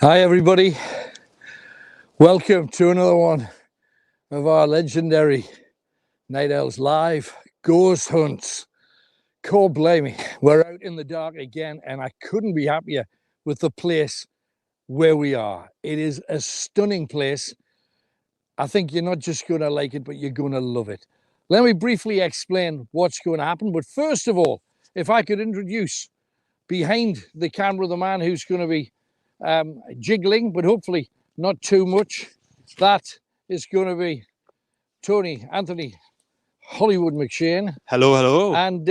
Hi everybody, welcome to another one of our legendary Night Owls Live Ghost Hunts. God blame me, we're out in the dark again and I couldn't be happier with the place where we are. It is a stunning place. I think you're not just going to like it, but you're going to love it. Let me briefly explain what's going to happen, but first of all, if I could introduce behind the camera the man who's going to be jiggling, but hopefully not too much. That is going to be Tony Anthony Hollywood McShane. Hello, hello. And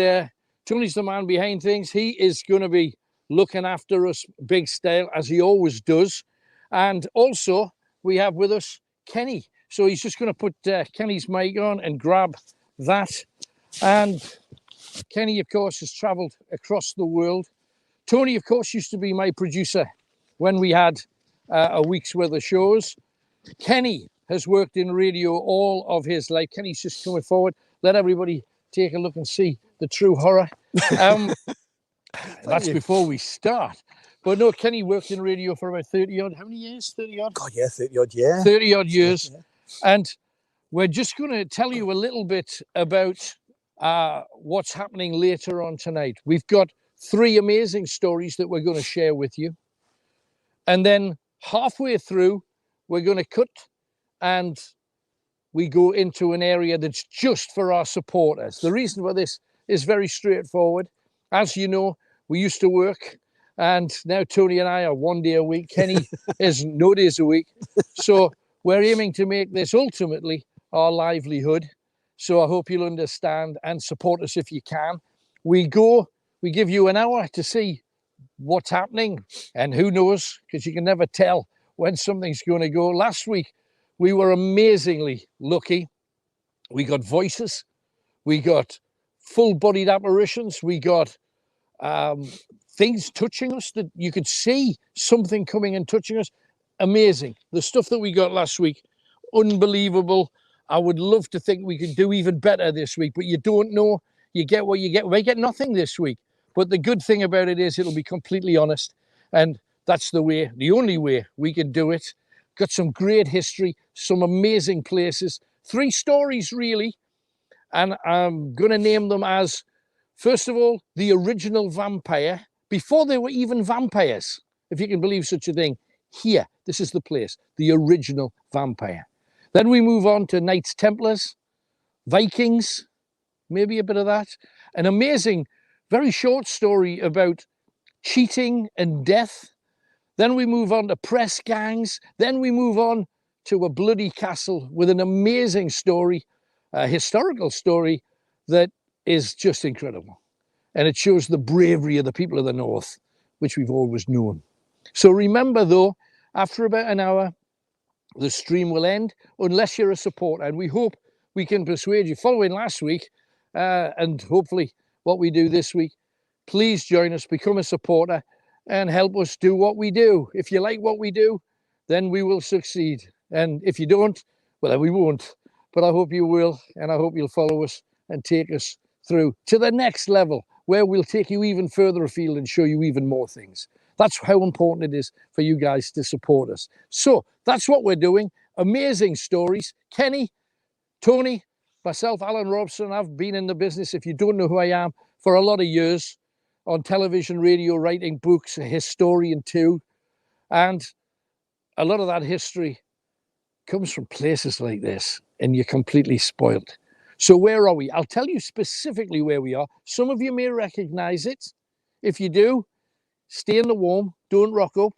Tony's the man behind things. He is going to be looking after us big style, as he always does. And also, we have with us Kenny. So he's just going to put Kenny's mic on and grab that. And Kenny, of course, has travelled across the world. Tony, of course, used to be my producer when we had a week's worth of shows. Kenny has worked in radio all of his life. Kenny's just coming forward. Let everybody take a look and see the true horror. That's before we start. But no, Kenny worked in radio for about 30 odd. How many years? 30 odd? God, yeah, 30 odd, yeah. 30 odd years. Yeah. And we're just going to tell you a little bit about what's happening later on tonight. We've got 3 amazing stories that we're going to share with you. And then halfway through, we're going to cut and we go into an area that's just for our supporters. The reason for this is very straightforward. As you know, we used to work and now Tony and I are 1 day a week. Kenny is no days a week. So we're aiming to make this ultimately our livelihood. So I hope you'll understand and support us if you can. We give you an hour to see what's happening, and who knows, because you can never tell when something's going to go. Last week, we were amazingly lucky. We got voices, we got full-bodied apparitions, we got things touching us that you could see something coming and touching us. Amazing. The stuff that we got last week, unbelievable. I would love to think we could do even better this week, but you don't know. You get what you get. We get nothing this week. But the good thing about it is it'll be completely honest. And that's the only way we can do it. Got some great history, some amazing places. 3 stories, really. And I'm going to name them as, first of all, the original vampire, before they were even vampires, if you can believe such a thing. Here, this is the place, the original vampire. Then we move on to Knights Templars, Vikings, maybe a bit of that. An amazing, very short story about cheating and death. Then we move on to press gangs. Then we move on to a bloody castle with an amazing story, a historical story that is just incredible. And it shows the bravery of the people of the North, which we've always known. So remember, though, after about an hour, the stream will end, unless you're a supporter. And we hope we can persuade you, following last week, and hopefully what we do this week, please join us, become a supporter and help us do what we do. If you like what we do, then we will succeed. And if you don't, well, then we won't. But I hope you will, and I hope you'll follow us and take us through to the next level, where we'll take you even further afield and show you even more things. That's how important it is for you guys to support us. So that's what we're doing. Amazing stories. Kenny, Tony, myself, Alan Robson, I've been in the business, if you don't know who I am, for a lot of years, on television, radio, writing books, a historian too. And a lot of that history comes from places like this, and you're completely spoiled. So where are we? I'll tell you specifically where we are. Some of you may recognize it. If you do, stay in the warm, don't rock up,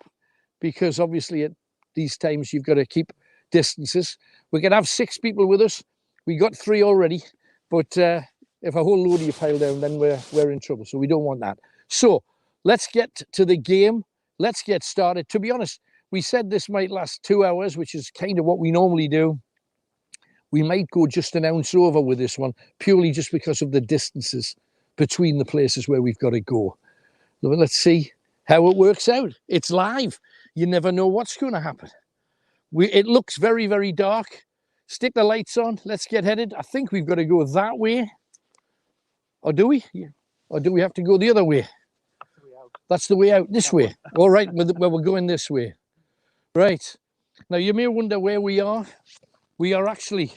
because obviously at these times you've got to keep distances. We can have 6 people with us. We got 3 already, but if a whole load of you pile down, then we're in trouble. So we don't want that. So let's get to the game. Let's get started. To be honest, we said this might last 2 hours, which is kind of what we normally do. We might go just an ounce over with this one, purely just because of the distances between the places where we've got to go. Let's see how it works out. It's live. You never know what's going to happen. It looks very, very dark. Stick the lights on. Let's get headed. I think we've got to go that way. Or do we? Or do we have to go the other way? That's the way out. This way. All right, well, we're going this way. Right. Now, you may wonder where we are. We are actually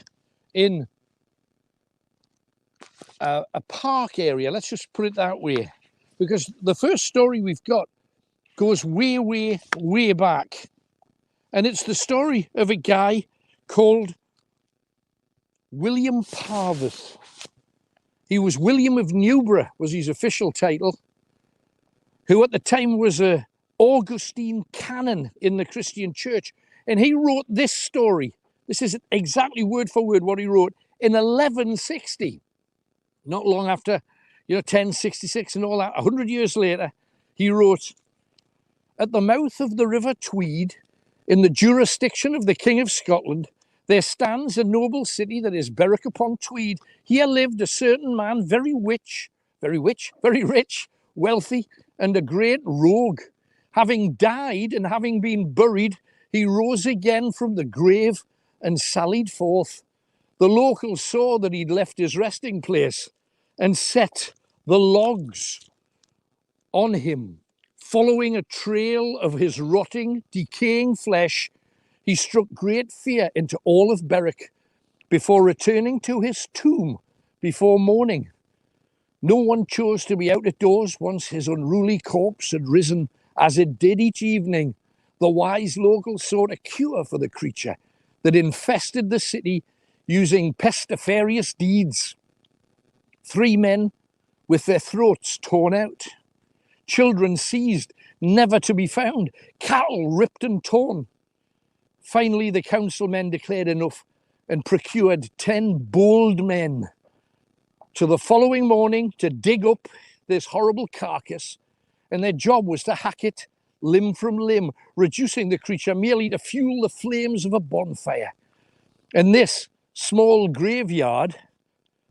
in a park area. Let's just put it that way. Because the first story we've got goes way, way, way back. And it's the story of a guy called William Parvis. He was William of Newburgh, was his official title, who at the time was a Augustine canon in the Christian church. And he wrote this story. This is exactly word for word what he wrote in 1160. Not long after, 1066 and all that, 100 years later, he wrote, "At the mouth of the river Tweed, in the jurisdiction of the King of Scotland, there stands a noble city that is Berwick upon Tweed. Here lived a certain man, very rich, wealthy, and a great rogue. Having died and having been buried, he rose again from the grave and sallied forth. The locals saw that he'd left his resting place and set the logs on him. Following a trail of his rotting, decaying flesh, he struck great fear into all of Berwick before returning to his tomb before morning. No one chose to be out of doors once his unruly corpse had risen, as it did each evening. The wise locals sought a cure for the creature that infested the city using pestiferious deeds. 3 men with their throats torn out, children seized, never to be found, cattle ripped and torn. Finally, the councilmen declared enough and procured 10 bold men to the following morning to dig up this horrible carcass, and their job was to hack it limb from limb, reducing the creature merely to fuel the flames of a bonfire. And this small graveyard,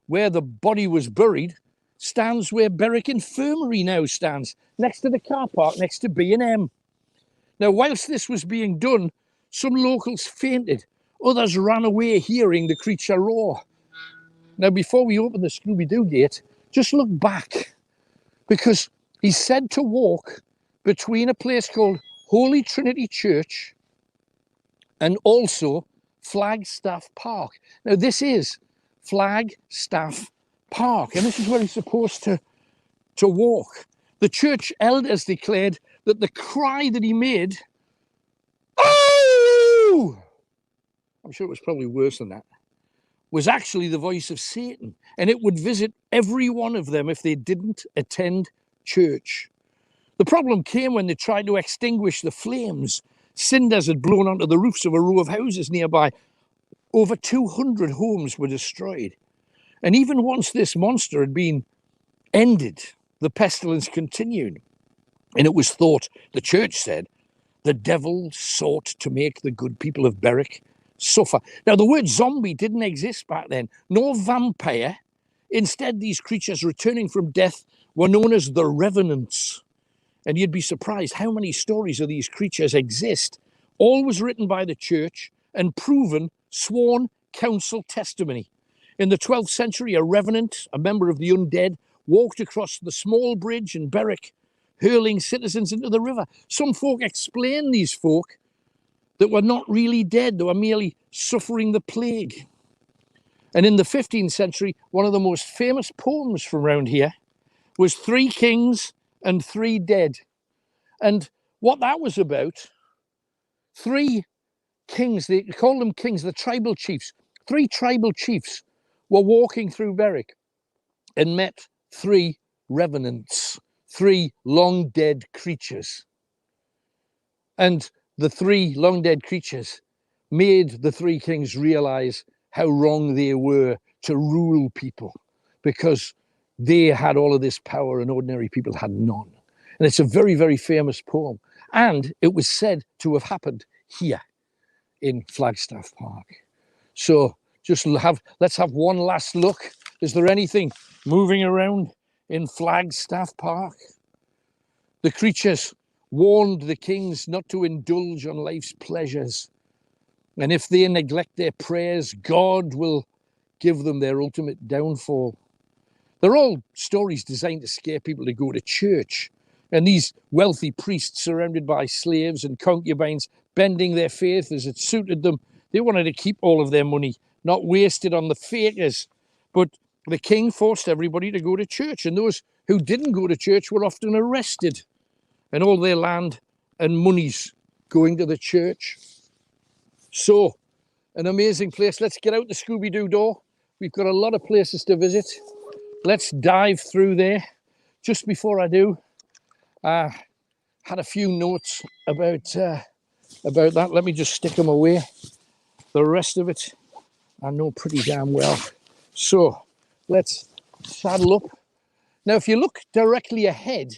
where the body was buried, stands where Berwick Infirmary now stands, next to the car park, next to B&M. Now, whilst this was being done, some locals fainted. Others ran away hearing the creature roar. Now, before we open the Scooby-Doo gate, just look back, because he's said to walk between a place called Holy Trinity Church and also Flagstaff Park. Now, this is Flagstaff Park, and this is where he's supposed to walk. The church elders declared that the cry that he made, "Oh!" I'm sure it was probably worse than that, was actually the voice of Satan, and it would visit every one of them if they didn't attend church. The problem came when they tried to extinguish the flames. Cinders had blown onto the roofs of a row of houses nearby. Over 200 homes were destroyed. And even once this monster had been ended, the pestilence continued. And it was thought, the church said, the devil sought to make the good people of Berwick suffer. Now, the word zombie didn't exist back then, nor vampire. Instead, these creatures returning from death were known as the revenants. And you'd be surprised how many stories of these creatures exist. All was written by the church and proven sworn council testimony. In the 12th century, a revenant, a member of the undead, walked across the small bridge in Berwick, hurling citizens into the river. Some folk explain these folk that were not really dead, they were merely suffering the plague. And in the 15th century, one of the most famous poems from around here was 3 Kings and 3 Dead. And what that was about, 3 kings, they call them kings, the tribal chiefs. 3 tribal chiefs were walking through Berwick and met 3 revenants, 3 long dead creatures. And the 3 long dead creatures made the 3 kings realize how wrong they were to rule people, because they had all of this power and ordinary people had none. And it's a very, very famous poem. And it was said to have happened here in Flagstaff Park. So let's have one last look. Is there anything moving around in Flagstaff Park? The creatures warned the kings not to indulge on life's pleasures. And if they neglect their prayers, God will give them their ultimate downfall. They're all stories designed to scare people to go to church. And these wealthy priests, surrounded by slaves and concubines, bending their faith as it suited them. They wanted to keep all of their money, not waste it on the fakers. But the king forced everybody to go to church, and those who didn't go to church were often arrested, and all their land and monies going to the church. So, an amazing place. Let's get out the Scooby-Doo door. We've got a lot of places to visit. Let's dive through there. Just before I do, I had a few notes about that. Let me just stick them away. The rest of it I know pretty damn well. So let's saddle up. Now, if you look directly ahead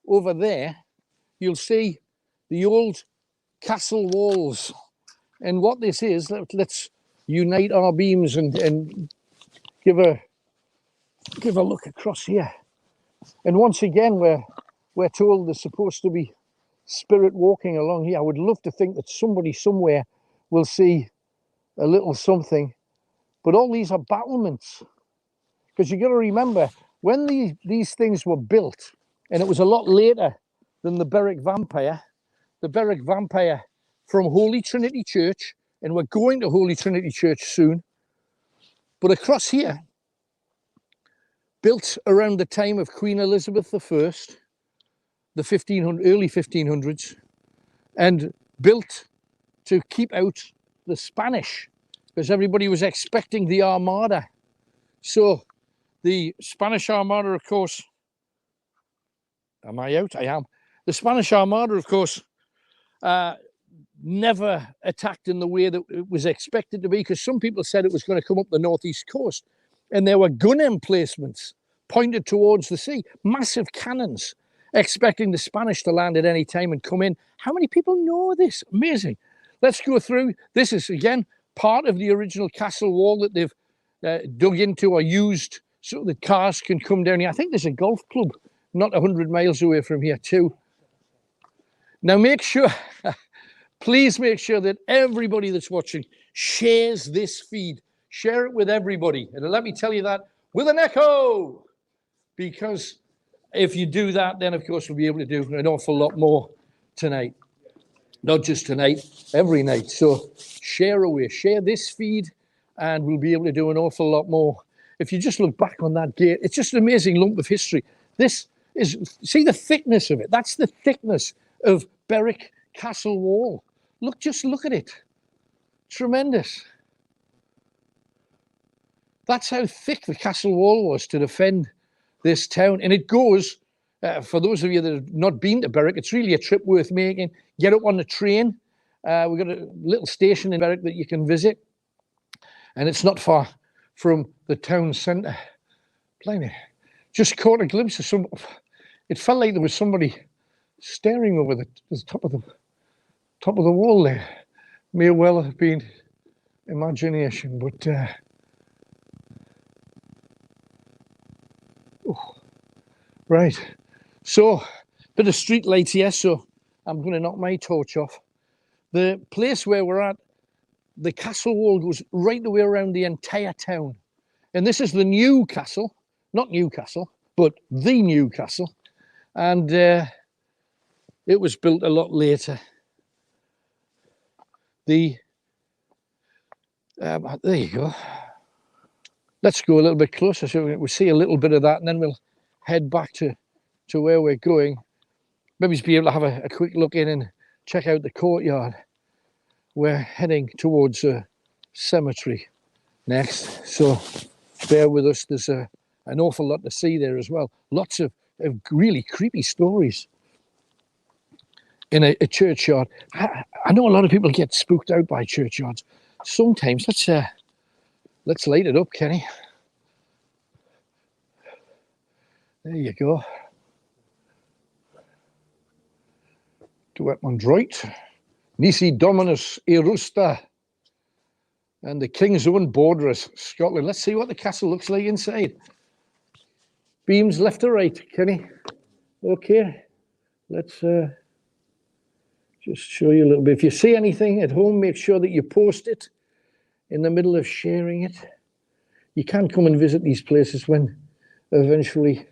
over there, you'll see the old castle walls. And what this is, let's unite our beams and give a look across here. And once again, we're told there's supposed to be spirit walking along here. I would love to think that somebody somewhere will see a little something. But all these are battlements. Because you've got to remember, when these things were built, and it was a lot later than the Berwick Vampire from Holy Trinity Church, and we're going to Holy Trinity Church soon. But across here, built around the time of Queen Elizabeth I, the early 1500s, and built to keep out the Spanish, because everybody was expecting the Armada. So the Spanish Armada, of course, am I out? I am. The Spanish Armada, of course, never attacked in the way that it was expected to be, because some people said it was going to come up the northeast coast, and there were gun emplacements pointed towards the sea, massive cannons, expecting the Spanish to land at any time and come in. How many people know this? Amazing. Let's go through. This is, again, part of the original castle wall that they've dug into or used so that cars can come down here. I think there's a golf club not 100 miles away from here too. Now make sure, please make sure that everybody that's watching shares this feed. Share it with everybody. And let me tell you that with an echo, because if you do that, then of course we'll be able to do an awful lot more tonight. Not just tonight, every night. So share away, share this feed, and we'll be able to do an awful lot more. If you just look back on that gate, it's just an amazing lump of history. This is, see the thickness of it. That's the thickness of Berwick Castle Wall. Just look at it. Tremendous. That's how thick the castle wall was to defend this town. And it goes, for those of you that have not been to Berwick, it's really a trip worth making. Get up on the train. We've got a little station in Berwick that you can visit. And it's not far from the town centre. Blimey. Just caught a glimpse of some. It felt like there was somebody staring over the top of the wall there. May well have been imagination, but right. So, bit of street lights here, so I'm going to knock my torch off. The place where we're at, the castle wall goes right the way around the entire town. And this is the new castle, not Newcastle, but the new castle. And it was built a lot later. There you go. Let's go a little bit closer so we'll see a little bit of that, and then we'll head back to where we're going. Maybe just be able to have a quick look in and check out the courtyard. We're heading towards a cemetery next, so bear with us. There's an awful lot to see there as well. Lots of really creepy stories in a churchyard. I know a lot of people get spooked out by churchyards. Sometimes let's light it up, Kenny. There you go. Duet Mondroit. Nisi Dominus Erusta. And the King's Own Borderers, Scotland. Let's see what the castle looks like inside. Beams left or right, Kenny? Okay. Let's just show you a little bit. If you see anything at home, make sure that you post it in the middle of sharing it. You can come and visit these places when eventually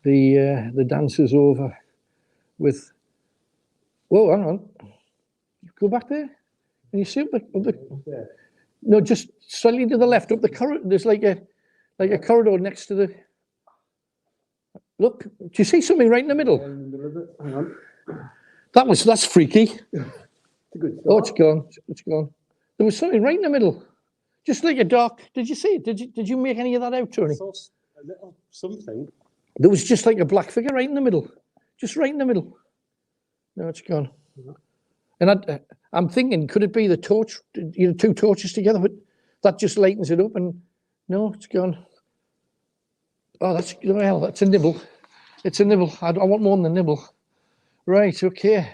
the dance is over with, whoa, hang on. Go back there. Can you see up the no, just slightly to the left, up the corridor. There's like a corridor next to the, look, do you see something right in the middle? Hang on. That's freaky. It's a good start. Oh, it's gone. It's gone. There was something right in the middle. Just like a dark. Did you see it? Did you make any of that out, Tony? I saw a little something. There was just like a black figure right in the middle. Just right in the middle. No, it's gone. And I'm thinking, could it be the torch, two torches together, but that just lightens it up, and no, it's gone. Oh, that's a nibble. It's a nibble. I want more than a nibble. Right, okay.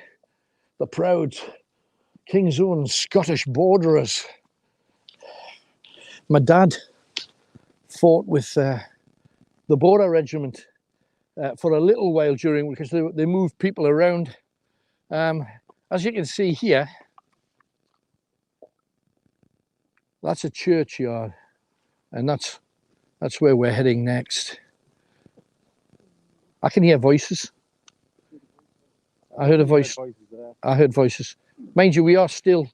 The proud King's Own Scottish borderers. My dad fought with the border regiment for a little while because they moved people around. As you can see here, that's a churchyard, and that's where we're heading next. I can hear voices. I heard a voice. I heard voices. Mind you, we are still,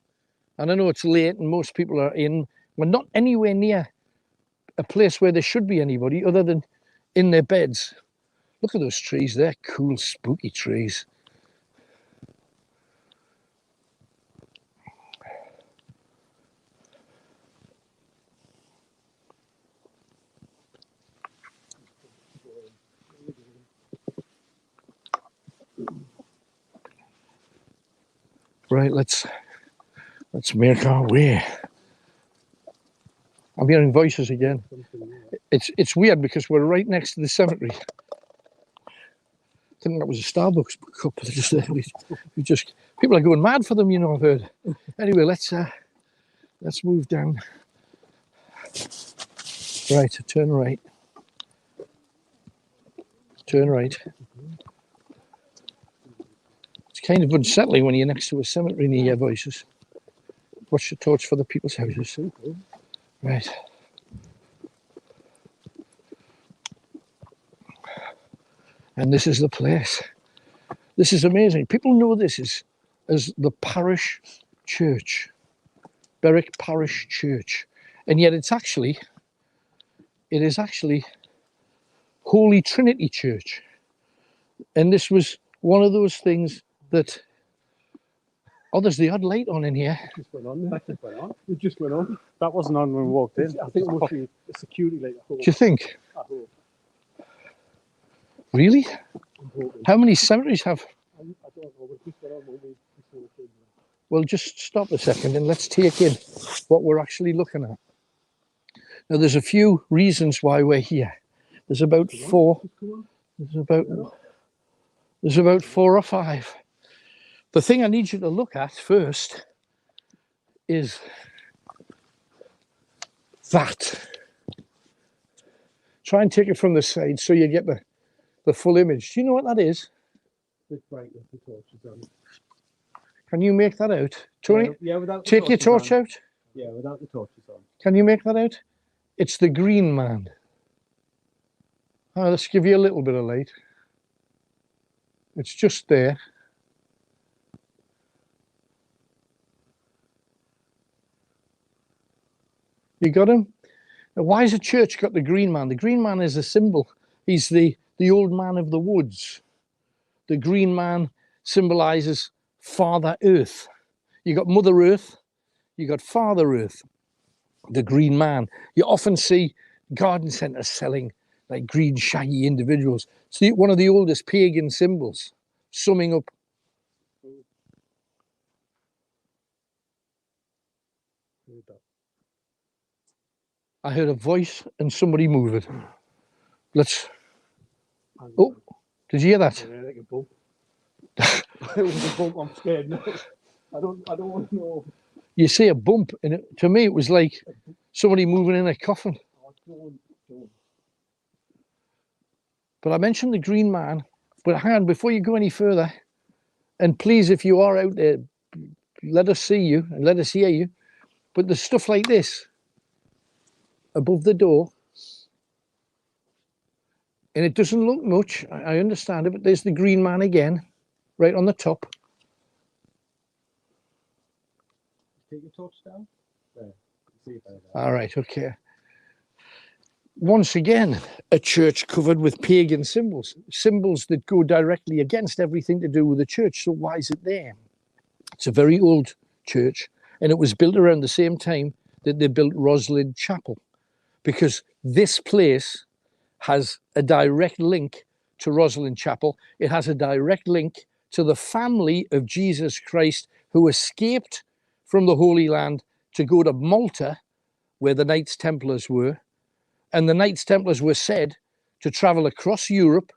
and I know it's late and most people are in, we're not anywhere near a place where there should be anybody other than in their beds. Look at those trees, they're cool, spooky trees. Right, let's make our way. I'm hearing voices again. It's weird because we're right next to the cemetery. I think that was a Starbucks cup. People are going mad for them, you know. I've heard. Anyway, let's move down. Right, turn right. Turn right. It's kind of unsettling when you're next to a cemetery and you hear voices. Watch the torch for the people's houses. Right. And this is the place. This is amazing. People know this as the parish church, Berwick Parish Church, and yet it is actually Holy Trinity Church. And this was one of those things that, oh, there's the odd light on in here. It just went on. That just went on. It just went on. That wasn't on when we walked in. I think it must be a security light. Do you think? I hope. Really? How many cemeteries have? I don't know, but it just went on when we saw it. Well, just stop a second and let's take in what we're actually looking at. Now, there's a few reasons why we're here. There's about four. There's about 4 or 5. The thing I need you to look at first is that. Try and take it from the side so you get the full image. Do you know what that is? Bit bright with the torches on. Can you make that out? Tony, Yeah, without the take your torch on. out. Yeah, without the torches on. Can you make that out? It's the Green Man. Oh, let's give you a little bit of light. It's just there. You got him? Now, why has the church got the Green Man? The Green Man is a symbol. He's the old man of the woods. The Green Man symbolizes Father Earth. You got Mother Earth, you got Father Earth. The Green Man. You often see garden centres selling like green, shaggy individuals. It's one of the oldest pagan symbols, summing up. I heard a voice and somebody move it. Let's. Oh, did you hear that? Yeah, like a bump. It was a bump. I'm scared now. I don't want to know. You see a bump, and to me it was like somebody moving in a coffin. But I mentioned the Green Man. But hang on, before you go any further, and please, if you are out there, let us see you and let us hear you. But there's stuff like this above the door, and it doesn't look much. I understand it, but there's the Green Man again. right on the top. Take your torch down. There. See if All right, okay. Once again, a church covered with pagan symbols, symbols that go directly against everything to do with the church. So why is it there? It's a very old church, and it was built around the same time that they built Roslyn Chapel, because this place has a direct link to Roslyn Chapel. It has a direct link to the family of Jesus Christ who escaped from the Holy Land to go to Malta, where the Knights Templars were. And the Knights Templars were said to travel across Europe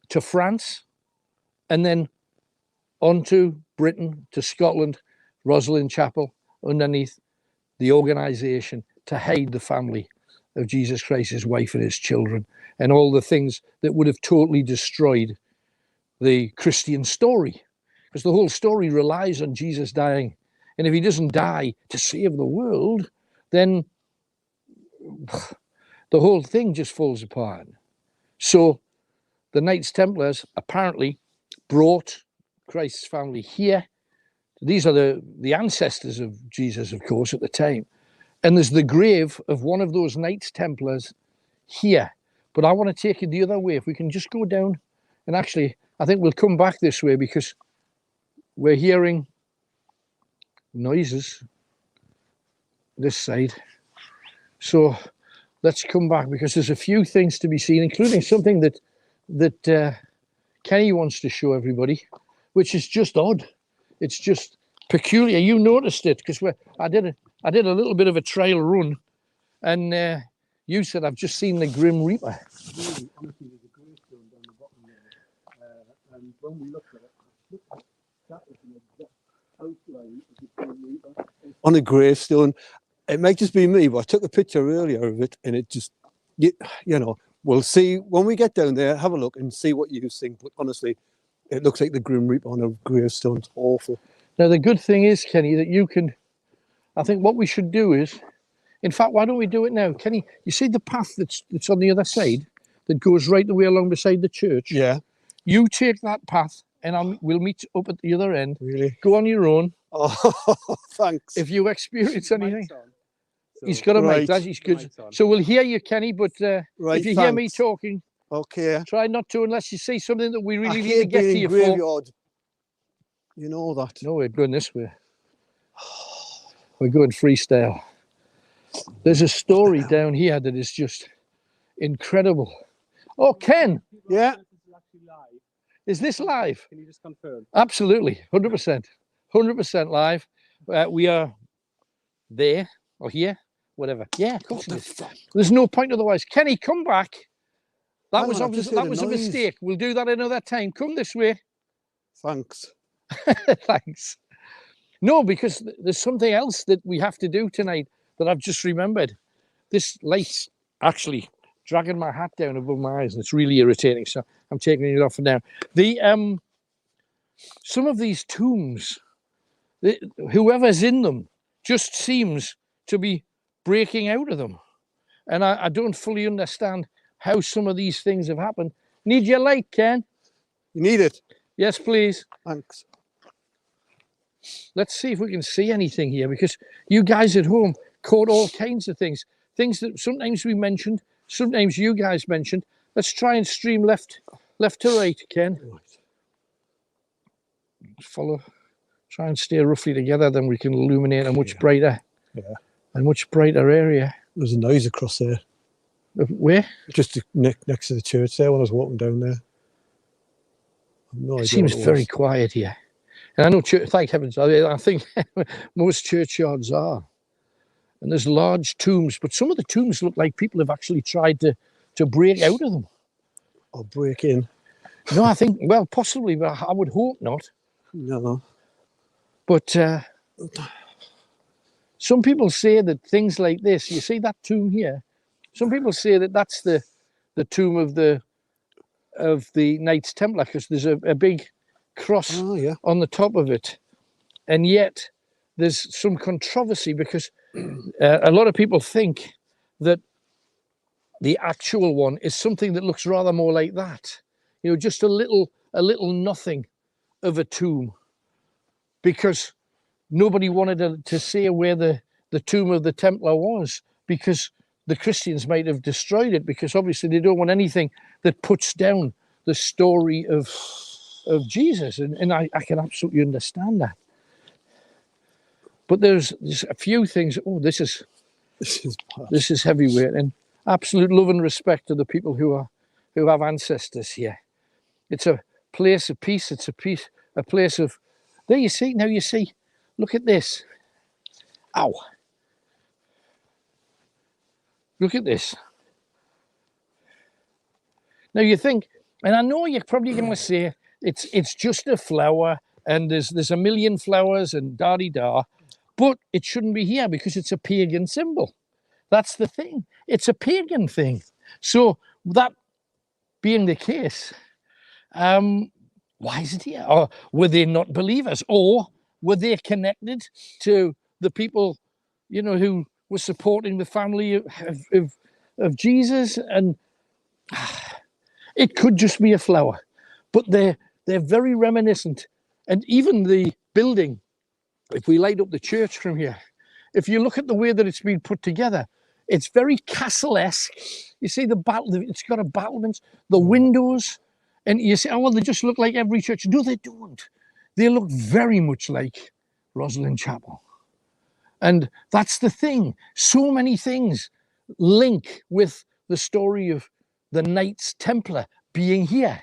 to France and then on to Britain, to Scotland, Roslyn Chapel, underneath the organisation to hide the family of Jesus Christ, his wife and his children, and all the things that would have totally destroyed the Christian story. Because the whole story relies on Jesus dying. And if he doesn't die to save the world, then the whole thing just falls apart. So the Knights Templars apparently brought Christ's family here. These are the ancestors of Jesus, of course, at the time. And there's the grave of one of those Knights Templars here. But I want to take it the other way. If we can just go down, and actually, I think we'll come back this way because we're hearing noises this side. So let's come back because there's a few things to be seen, including something that Kenny wants to show everybody, which is just odd. It's just peculiar. You noticed it because I did a little bit of a trail run, and you said, I've just seen the Grim Reaper. Really, honestly, there's a gravestone down the bottom there. And when we looked at it, that was an exact outline of the Grim Reaper. On a gravestone. It might just be me, but I took a picture earlier of it, and it just, you know, we'll see when we get down there, have a look and see what you think. But honestly, it looks like the Grim Reaper on a gravestone. It's awful. Now, the good thing is, Kenny, that you can, I think what we should do is, in fact, why don't we do it now? Kenny, you see the path that's on the other side that goes right the way along beside the church? Yeah. You take that path and we'll meet up at the other end. Really? Go on your own. Oh, thanks. If you experience anything. So, He's got a Right. mic, that's he's good. So we'll hear you, Kenny, but Right, if you hear me thanks. talking, Okay. try not to unless you see something that we I really need hate to get being to in you for. graveyard. You know that. No, we're going this way. We're going freestyle. There's a story down here that is just incredible. Oh, Ken, Yeah. This is actually live. is this live? Can you just confirm? Absolutely, 100%. 100% live. We are there or here, whatever. Yeah, of course it is. There's no point otherwise. Kenny, come back. That Hang was on, I've obvious. just heard That a was a noise. mistake. We'll do that another time. Come this way. Thanks. Thanks. No, because there's something else that we have to do tonight that I've just remembered. This light's actually dragging my hat down above my eyes, and it's really irritating. So I'm taking it off for now. The some of these tombs, whoever's in them just seems to be breaking out of them, and I don't fully understand how some of these things have happened. Need your light, Ken? You need it. Yes, please. Thanks. Let's see if we can see anything here, because you guys at home caught all kinds of things that sometimes we mentioned, sometimes you guys mentioned. Let's try and stream left to right, Ken. Right. Follow, try and stay roughly together, then we can illuminate a much brighter, a much brighter area. There's a noise across there. Where? Just next to the church there when I was walking down there. No It seems very quiet here. And I know, thank heavens, I think most churchyards are. And there's large tombs, but some of the tombs look like people have actually tried to break out of them. Or break in. No, I think, well, possibly, but I would hope not. No. But some people say that things like this, you see that tomb here? Some people say that that's the tomb of the Knights Templar, because there's a big cross on the top of it. And yet there's some controversy because a lot of people think that the actual one is something that looks rather more like that. You know, just a little nothing of a tomb, because nobody wanted to say where the tomb of the Templar was, because the Christians might have destroyed it, because obviously they don't want anything that puts down the story of Jesus. And I can absolutely understand that. But there's a few things. Oh, this is heavyweight, and absolute love and respect to the people who have ancestors here. It's a place of peace. It's a place of. There you see. Now you see. Look at this. Ow. Look at this. Now you think, and I know you're probably going to say it's just a flower, and there's a million flowers and da-di-da. But it shouldn't be here because it's a pagan symbol. That's the thing. It's a pagan thing. So that being the case, why is it here? Or were they not believers? Or were they connected to the people, who were supporting the family of Jesus? And it could just be a flower. But they're very reminiscent. And even the building, if we light up the church from here, if you look at the way that it's been put together, it's very castle-esque. You see it's got a battlement, the windows, and you say, oh, well, they just look like every church. No, they don't. They look very much like Rosslyn Chapel. And that's the thing. So many things link with the story of the Knights Templar being here.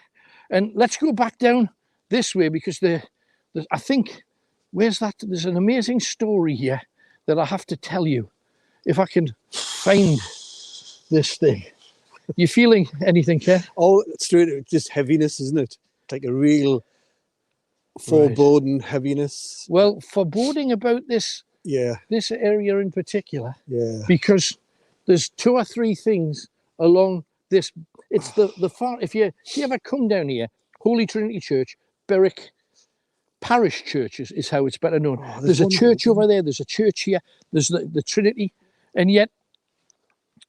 And let's go back down this way, because I think, where's that? There's an amazing story here that I have to tell you. If I can find this thing. You feeling anything, Kev? Oh, straight, just heaviness, isn't it? Like a real foreboding heaviness. Well, foreboding about this area in particular. Yeah. Because there's 2 or 3 things along this. It's the far. If you ever come down here, Holy Trinity Church, Berwick Parish Church is how it's better known. Oh, there's a church over there. There's a church here. There's the Trinity, and yet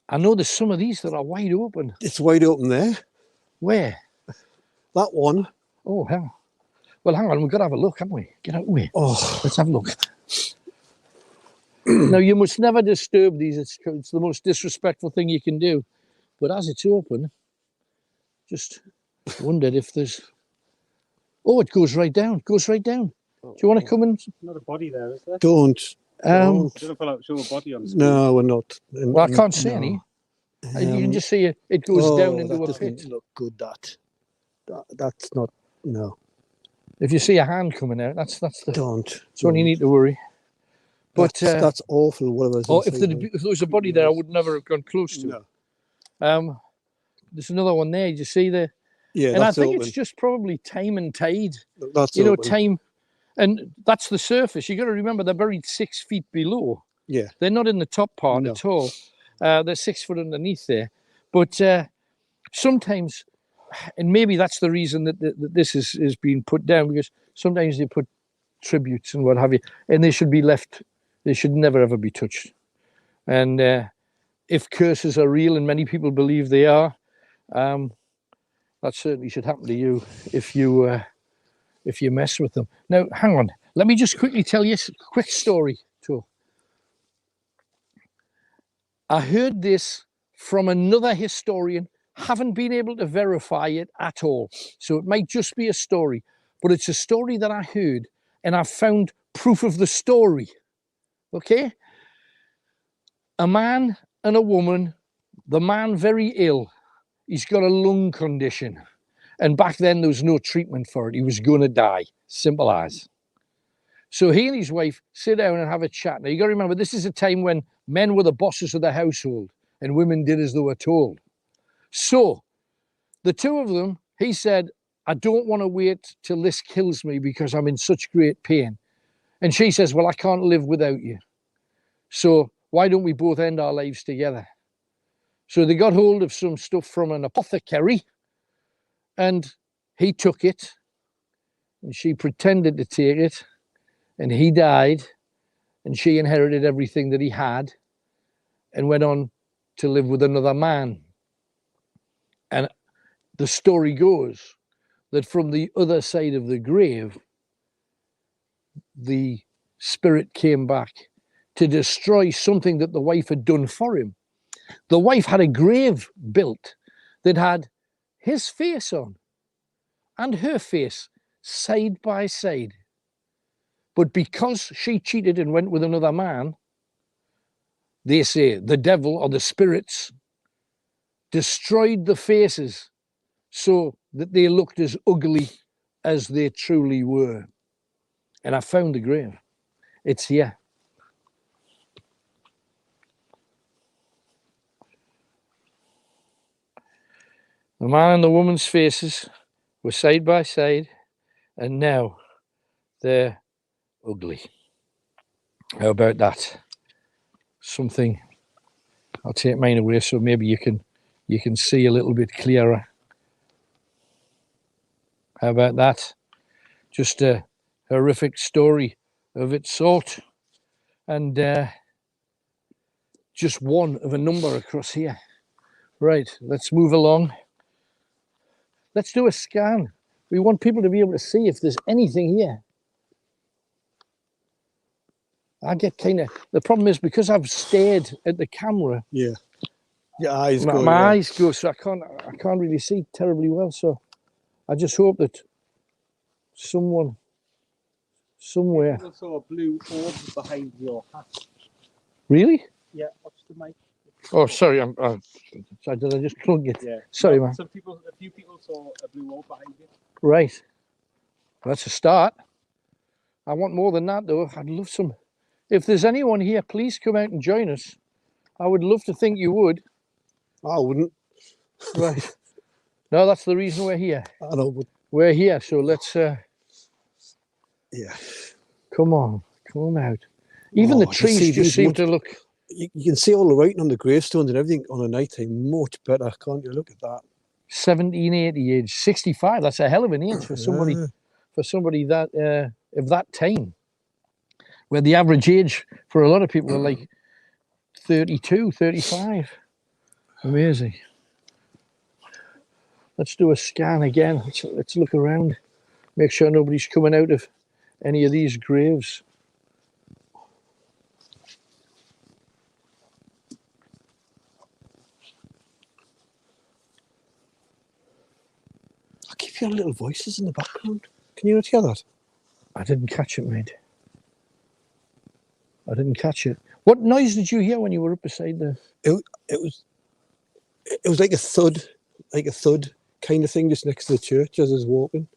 I know there's some of these that are wide open. It's wide open there. Where? That one. Oh, hang on. Well, hang on. We've got to have a look, haven't we? Get out of the way. Oh, let's have a look. Now, you must never disturb these. It's the most disrespectful thing you can do. But as it's open, just wondered if there's... Oh, it goes right down. Goes right down. Do you want to come in? Not a body there, is there? Don't. You're going to show a body on screen. No, we're not. Well, I can't see any. You can just see it goes down into a pit. Doesn't look good, that's not, no. If you see a hand coming out, that's when you need to worry. But that's awful. If there was a body there, I would never have gone close to it. There's another one there. Did you see the? Yeah, and I think it's just probably time and tide. That's time, and that's the surface. You got to remember they're buried 6 feet below. Yeah, they're not in the top part at all. They're 6 foot underneath there. But sometimes, and maybe that's the reason that this is being put down, because sometimes they put tributes and what have you, and they should be left. They should never ever be touched. And if curses are real, and many people believe they are, that certainly should happen to you if you mess with them. Now, hang on. Let me just quickly tell you a quick story, too. I heard this from another historian. Haven't been able to verify it at all. So it might just be a story. But it's a story that I heard, and I've found proof of the story. Okay? A man and a woman, the man very ill. He's got a lung condition. And back then, there was no treatment for it. He was going to die. Simple as. So he and his wife sit down and have a chat. Now, you got to remember, this is a time when men were the bosses of the household and women did as they were told. So the two of them, he said, I don't want to wait till this kills me because I'm in such great pain. And she says, well, I can't live without you. So why don't we both end our lives together? So they got hold of some stuff from an apothecary, and he took it, and she pretended to take it, and he died, and she inherited everything that he had and went on to live with another man. And the story goes that from the other side of the grave, the spirit came back to destroy something that the wife had done for him. The wife had a grave built that had his face on and her face side by side. But because she cheated and went with another man, they say the devil or the spirits destroyed the faces so that they looked as ugly as they truly were. And I found the grave. It's here. The man and the woman's faces were side by side, and now they're ugly. How about that? Something. I'll take mine away so maybe you can see a little bit clearer. How about that? Just a horrific story of its sort, and just one of a number across here. Right, let's move along. Let's do a scan. We want people to be able to see if there's anything here. I get kind of, the problem is because I've stared at the camera. Yeah. Your eyes go. My eyes go, so I can't really see terribly well. So I just hope that someone, somewhere. I saw a blue orb behind your hat. Really? Yeah, watch the mic. Oh, sorry. Sorry, did I just plug it? Yeah. Sorry, man. A few people saw a blue orb behind you. Right. That's a start. I want more than that, though. I'd love some. If there's anyone here, please come out and join us. I would love to think you would. I wouldn't. Right. No, that's the reason we're here. I know, but We're here, so let's. yeah. Come on out. Even the I can trees see just these seem much- to look. You can see all the writing on the gravestones and everything on a night time much better, can't you? Look at that. 1780 age, 65. That's a hell of an age for somebody. Yeah. For somebody that of that time, where the average age for a lot of people are like 32, 35. Amazing. Let's do a scan again. Let's look around. Make sure nobody's coming out of any of these graves. I keep hearing little voices in the background. Can you not hear that? I didn't catch it, mate. I didn't catch it. What noise did you hear when you were up beside the... It was like a thud kind of thing just next to the church as I was walking.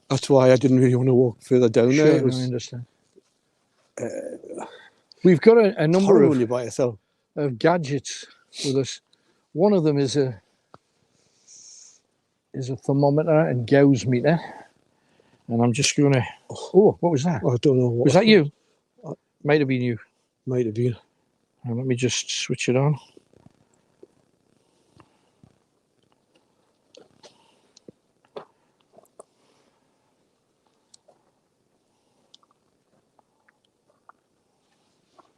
That's why I didn't really want to walk further down Sure, there. It no, was I understand. We've got a number horrible of... when you're by yourself. of gadgets with us. One of them is a thermometer and gauge meter, and I'm just going to. Oh, what was that? I don't know. What Was that you? Might have been you. Might have been. Let me just switch it on.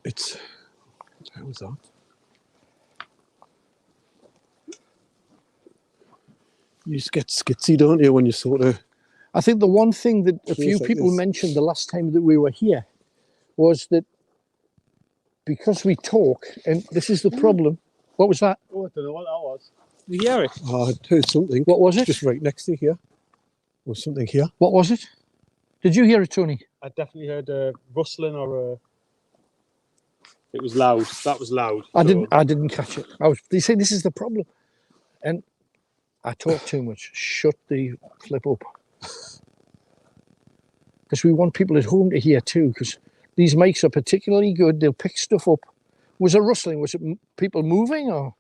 It's. How was that? You just get skitsy, don't you, when you sort of. I think the one thing that a few like people this. mentioned the last time that we were here was that because we talk, and this is the problem. What was that? Oh, I don't know what that was. Did you hear it? Oh, I heard something. What was it? Just right next to here. Or something here. What was it? Did you hear it, Tony? I definitely heard a rustling or a... It was loud. That was loud. I didn't catch it. They say this is the problem, and I talk too much. Shut the flip up, because we want people at home to hear too. Because these mics are particularly good. They'll pick stuff up. Was it rustling? Was it people moving or?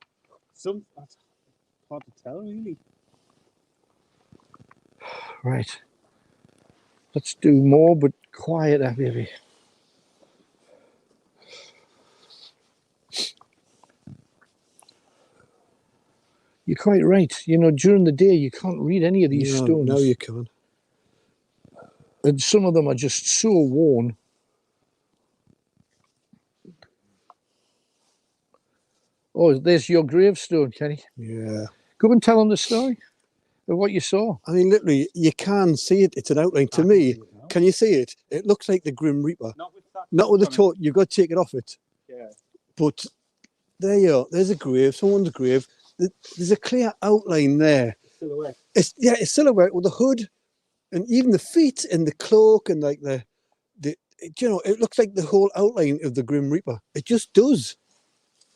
That's hard to tell, really. Right. Let's do more, but quieter, baby. You're quite right. You know, during the day, you can't read any of these stones. No, you can't. And some of them are just so worn. Oh, there's your gravestone, Kenny. Yeah. Go and tell them the story of what you saw. I mean, literally, you can see it. It's an outline to me. Can you see it? It looks like the Grim Reaper. Not with the torch. You've got to take it off it. Yeah. But there you are. There's a grave. Someone's grave. There's a clear outline there. Silhouette. It's silhouette with the hood, and even the feet and the cloak and like you know, it looks like the whole outline of the Grim Reaper. It just does.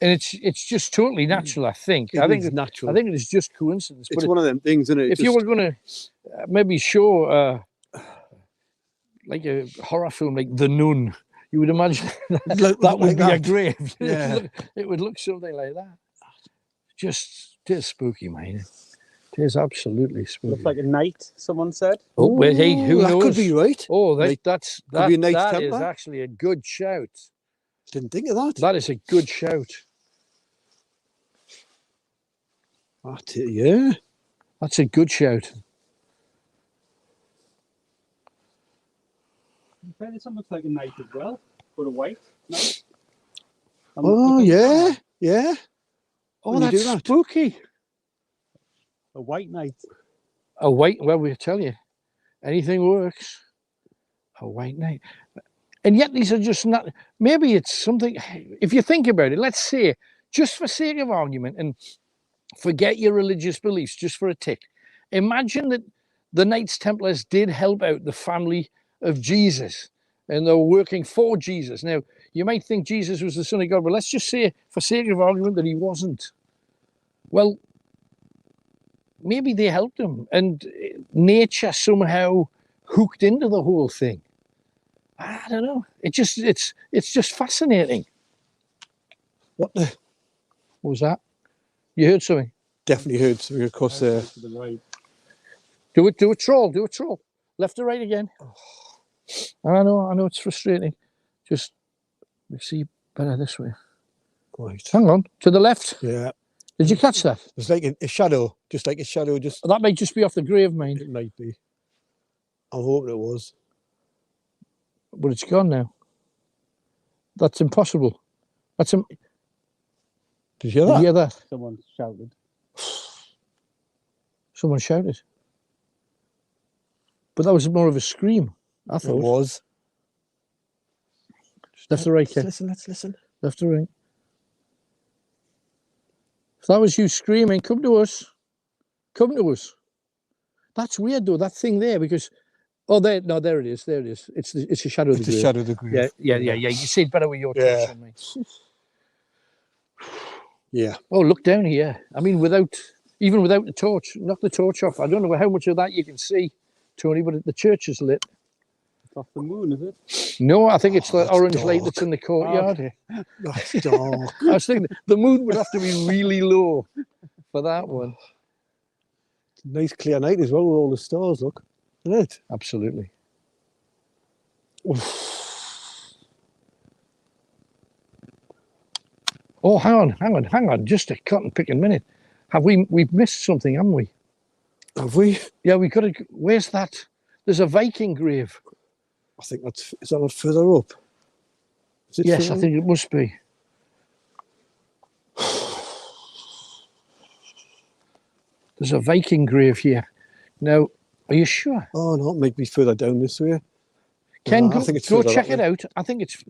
And it's just totally natural, I think. It is natural. I think it is just coincidence. It's one of them things, isn't it? If you were going to maybe show like a horror film like The Nun, you would imagine that would be a grave. Yeah. It would look something like that. Just, it is spooky, man. It is absolutely spooky. Looks like a knight, someone said. Oh, well, hey, who that knows? could be right. Oh, Knight- that be a Knights is Templar. actually a good shout. Didn't think of that. That is a good shout. Yeah. That's a good shout. This one looks like a knight as well, but a white knight. Oh, yeah. Yeah. Oh, When you do that's that. spooky. A white knight. A white, well, we'll tell you, anything works. A white knight. And yet these are just not, maybe it's something, if you think about it, let's say, just for sake of argument, and forget your religious beliefs, just for a tick, imagine that the Knights Templars did help out the family of Jesus, and they were working for Jesus. Now, you might think Jesus was the Son of God, but let's just say, for sake of argument, that he wasn't. Well, maybe they helped him, and nature somehow hooked into the whole thing. I don't know. It's just fascinating. What was that? You heard something? Definitely heard something across there. To the right. Do a troll. Left or right again. I know it's frustrating. Just we see better this way. Right. Hang on. To the left. Yeah. Did you catch that? It's like a shadow. Just like a shadow. Just That might just be off the grave, mate. it might be. I'm hoping it was. But it's gone now. That's impossible. Did you hear that? Did you hear that? Someone shouted. Someone shouted. But that was more of a scream, I It thought. was. Left or right, Let's Ken? listen. Let's listen. Left or right? If that was you screaming, come to us. Come to us. That's weird though, that thing there, because there it is. There it is. It's a shadow of the It's a grave. shadow of the grave. Yeah. You see it better with your Yeah. torch on, mate. Yeah. Oh, look down here. I mean, even without the torch, knock the torch off. I don't know how much of that you can see, Tony, but the church is lit. It's off the moon, is it? No, I think it's the that's orange light dark. that's in the courtyard. Okay. That's dark. I was thinking the moon would have to be really low for that one. Nice clear night as well with all the stars. Look, isn't it? Absolutely. Oh, hang on. Just a cotton picking minute. We've missed something, haven't we? Have we? Yeah, we got to. Where's that? There's a Viking grave. I think is that not further up? Is it Yes, further I think it must be. There's a Viking grave here. Now, are you sure? up? Oh no, it might be further down this way. Ken, I think it's go further check that it way. out. I think it's.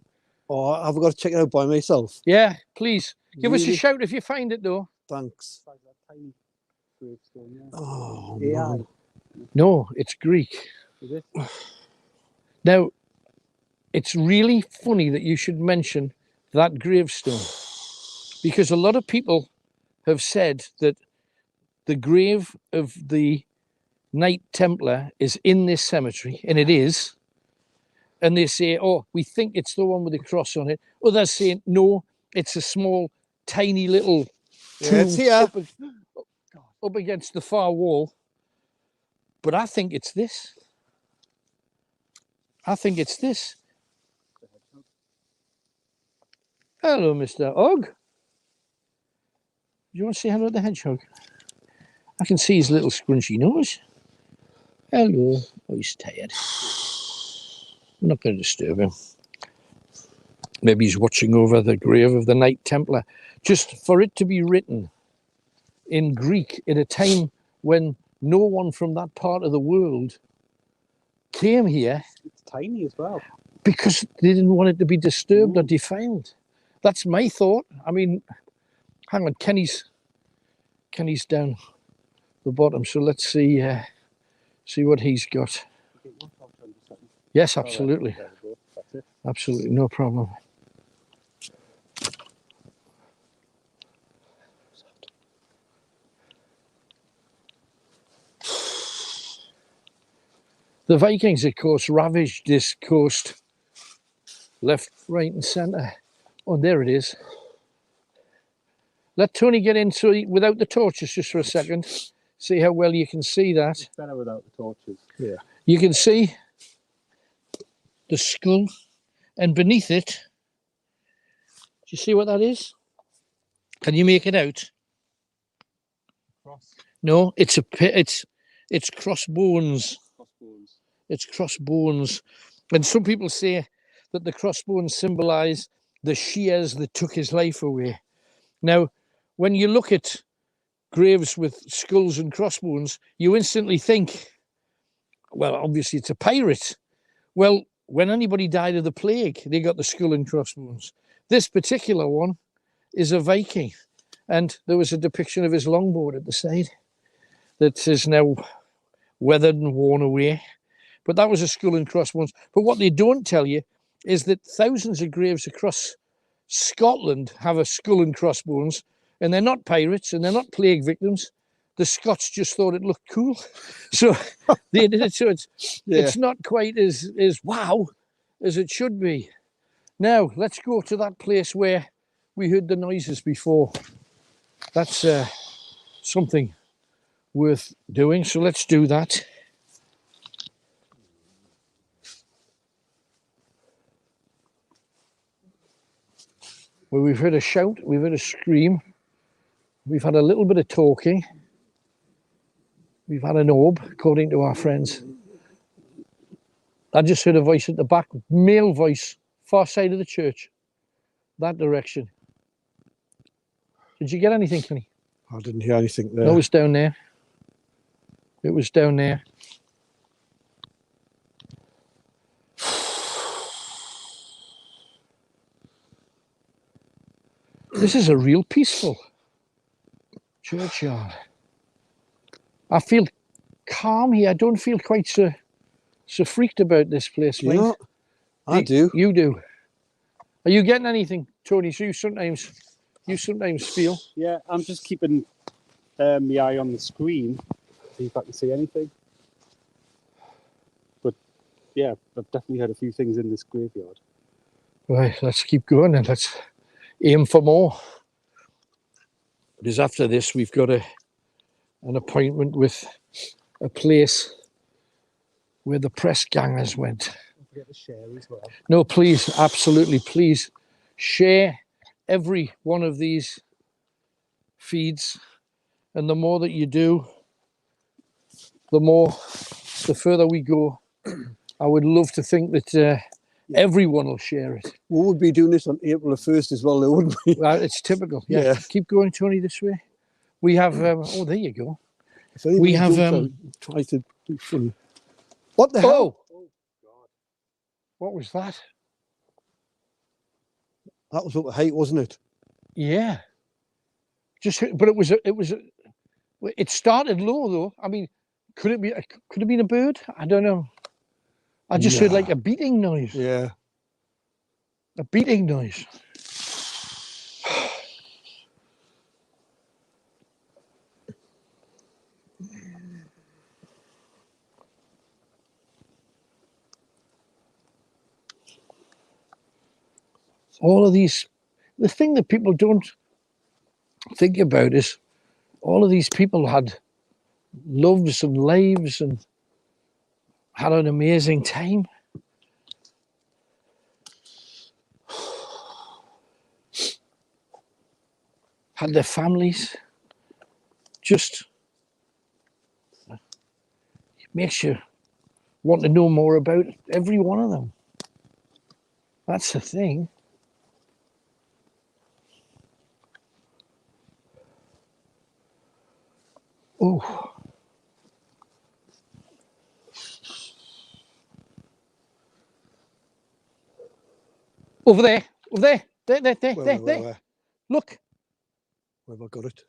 Oh, I've got to check it out by myself. Yeah, please. Give us a Really? shout if you find it, though. Thanks. Like that tiny gravestone, yeah. Oh AI. man. No, it's Greek. Is it? Now, it's really funny that you should mention that gravestone, because a lot of people have said that the grave of the Knight Templar is in this cemetery, and it is. And they say, oh, we think it's the one with the cross on it. Others say, no, it's a small, tiny little Yeah, it's tomb here. up against the far wall. But I think it's this. Hello, Mr. Ogg. Do you want to say hello to the hedgehog? I can see his little scrunchy nose. Hello. Oh, he's tired. I'm not going to disturb him. Maybe he's watching over the grave of the Knight Templar. Just for it to be written in Greek at a time when no one from that part of the world came here It's tiny as well. because they didn't want it to be disturbed or defiled. That's my thought. I mean, hang on, Kenny's down the bottom, so let's see what he's got. Yes, absolutely. There we go. That's it. Absolutely, no problem. The Vikings, of course, ravaged this coast, left, right, and centre. Oh, there it is. Let Tony get in without the torches just for a second. See how well you can see that. It's better without the torches. Yeah. You can see the skull, and beneath it, do you see what that is? Can you make it out? Cross. No, it's crossbones. Crossbones. It's crossbones. And some people say that the crossbones symbolise the shears that took his life away. Now, when you look at graves with skulls and crossbones, you instantly think, well, obviously it's a pirate. Well, when anybody died of the plague, they got the skull and crossbones. This particular one is a Viking. And there was a depiction of his longboard at the side that is now weathered and worn away. But that was a skull and crossbones. But what they don't tell you is that thousands of graves across Scotland have a skull and crossbones, and they're not pirates and they're not plague victims. The Scots just thought it looked cool. So they did it. So it's not quite as wow as it should be. Now, let's go to that place where we heard the noises before. That's something worth doing. So let's do that. Well, we've heard a shout, we've heard a scream, we've had a little bit of talking, we've had an orb, according to our friends. I just heard a voice at the back, male voice, far side of the church, that direction. Did you get anything, Kenny? I didn't hear anything there. No, it was down there. It was down there. This is a real peaceful churchyard. I feel calm here. I don't feel quite so freaked about this place, mate. You know, I do. You do. Are you getting anything, Tony? So you sometimes feel. Yeah, I'm just keeping my eye on the screen, see if I can see anything. But yeah, I've definitely had a few things in this graveyard. Right, let's keep going and let's aim for more. Because after this, we've got an appointment with a place where the press gangers went. Don't forget to share as well. No, please, absolutely, please share every one of these feeds. And the more that you do, the further we go. I would love to think that everyone will share it. We would be doing this on April the 1st as well, though, wouldn't we? Well, it's typical. Yeah. Yeah. Keep going, Tony, this way. We have, oh, there you go. If anybody We have, jumps out, try to be funny. What the hell? Oh, God. What was that? That was up the height, wasn't it? Yeah. But it started low though. I mean, could it have been a bird? I don't know. I just heard like a beating noise. Yeah. A beating noise. All of these, the thing that people don't think about is all of these people had loves and lives and had an amazing time. Had their families. Just makes you want to know more about every one of them. That's the thing. Oh, Over there. Over there. There. Where Look, have I got it?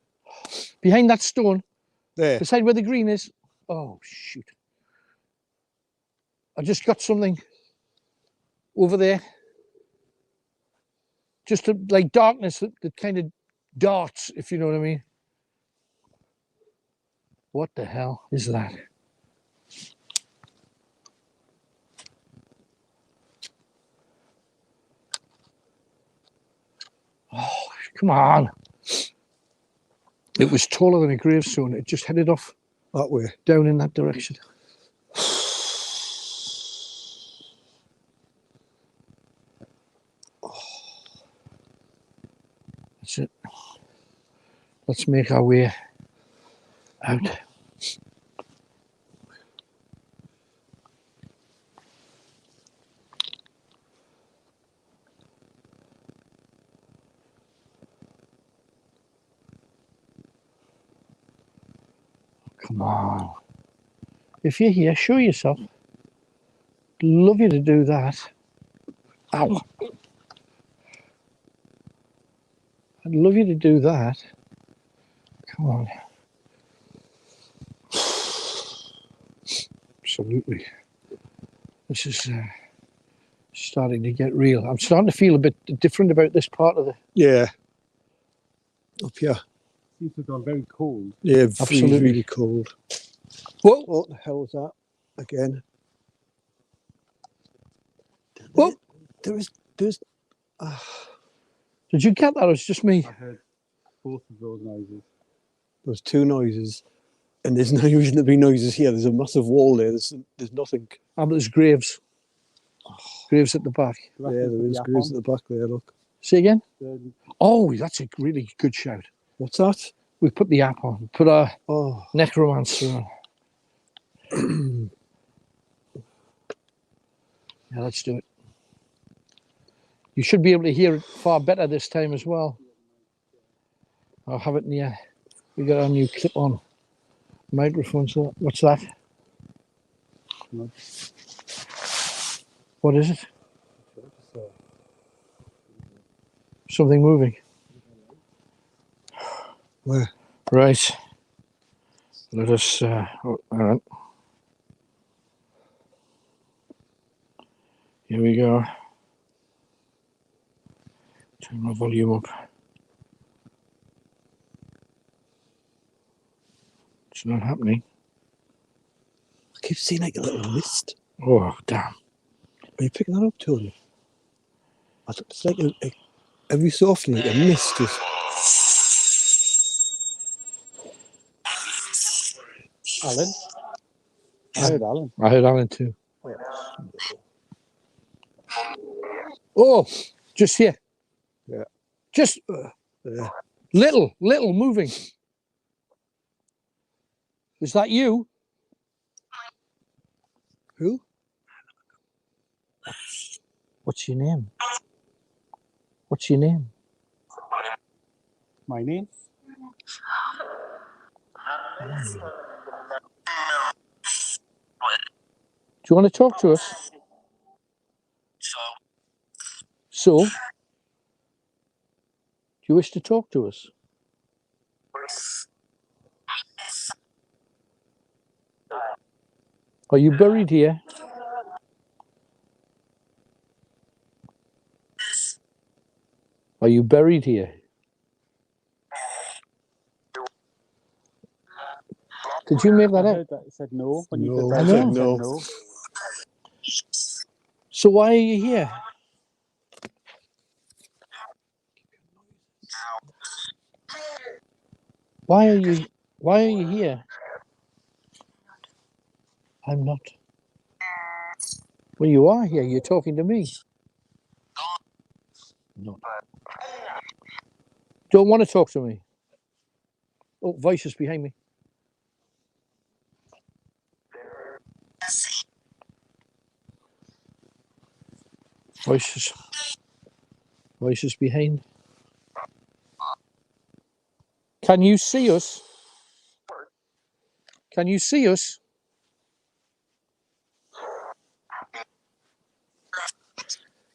behind that stone, There. beside where the green is. Oh, shoot. I just got something over there. Just like darkness that kind of darts, if you know what I mean. What the hell is that? Oh, come on. It was taller than a gravestone. It just headed off That way. down in that direction. That's it. Let's make our way out. Come on. If you're here, show yourself. Love you to do that. Ow. I'd love you to do that. Come on. Absolutely. This is starting to get real. I'm starting to feel a bit different about this part of the... Yeah. Up here. Seems to have gone very cold. Yeah, Absolutely. really cold. Whoa! What the hell was that? Again. Whoa! There's Did you get that? It was just me. I heard both of those noises. there's two noises. And there's no usually be noises here. There's a massive wall there. There's nothing. Ah, but there's graves. Graves at the back. Yeah, there is graves at the back there, look. Say again? The Oh, that's a really good shout. What's that? We put the app on. Put our Oh, necromancer on. Yeah, let's do it. You should be able to hear it far better this time as well. I'll have it near. We got our new clip-on microphone. So what's that? No. What is it? Something moving. where? Right. Let us. All right. Here we go. Turn my volume up. It's not happening. I keep seeing like a little mist. Oh, damn. Are you picking that up, Tony? It's like every so often, like a mist. Just... Alan? I heard Alan. I heard Alan too. Oh, just here. Yeah. Just Yeah. little moving. Is that you? Who? What's your name? What's your name? My name? Do you want to talk to us? So? Do you wish to talk to us? Are you buried here? Are you buried here? Did you make I that out? heard that. It said no. When you No, said I that, know. it said no. So why are you here? Why are you here? I'm not. Well, you are here. You're talking to me. No. Don't want to talk to me. Oh, voices behind me. Voices. Voices behind. Can you see us? Can you see us?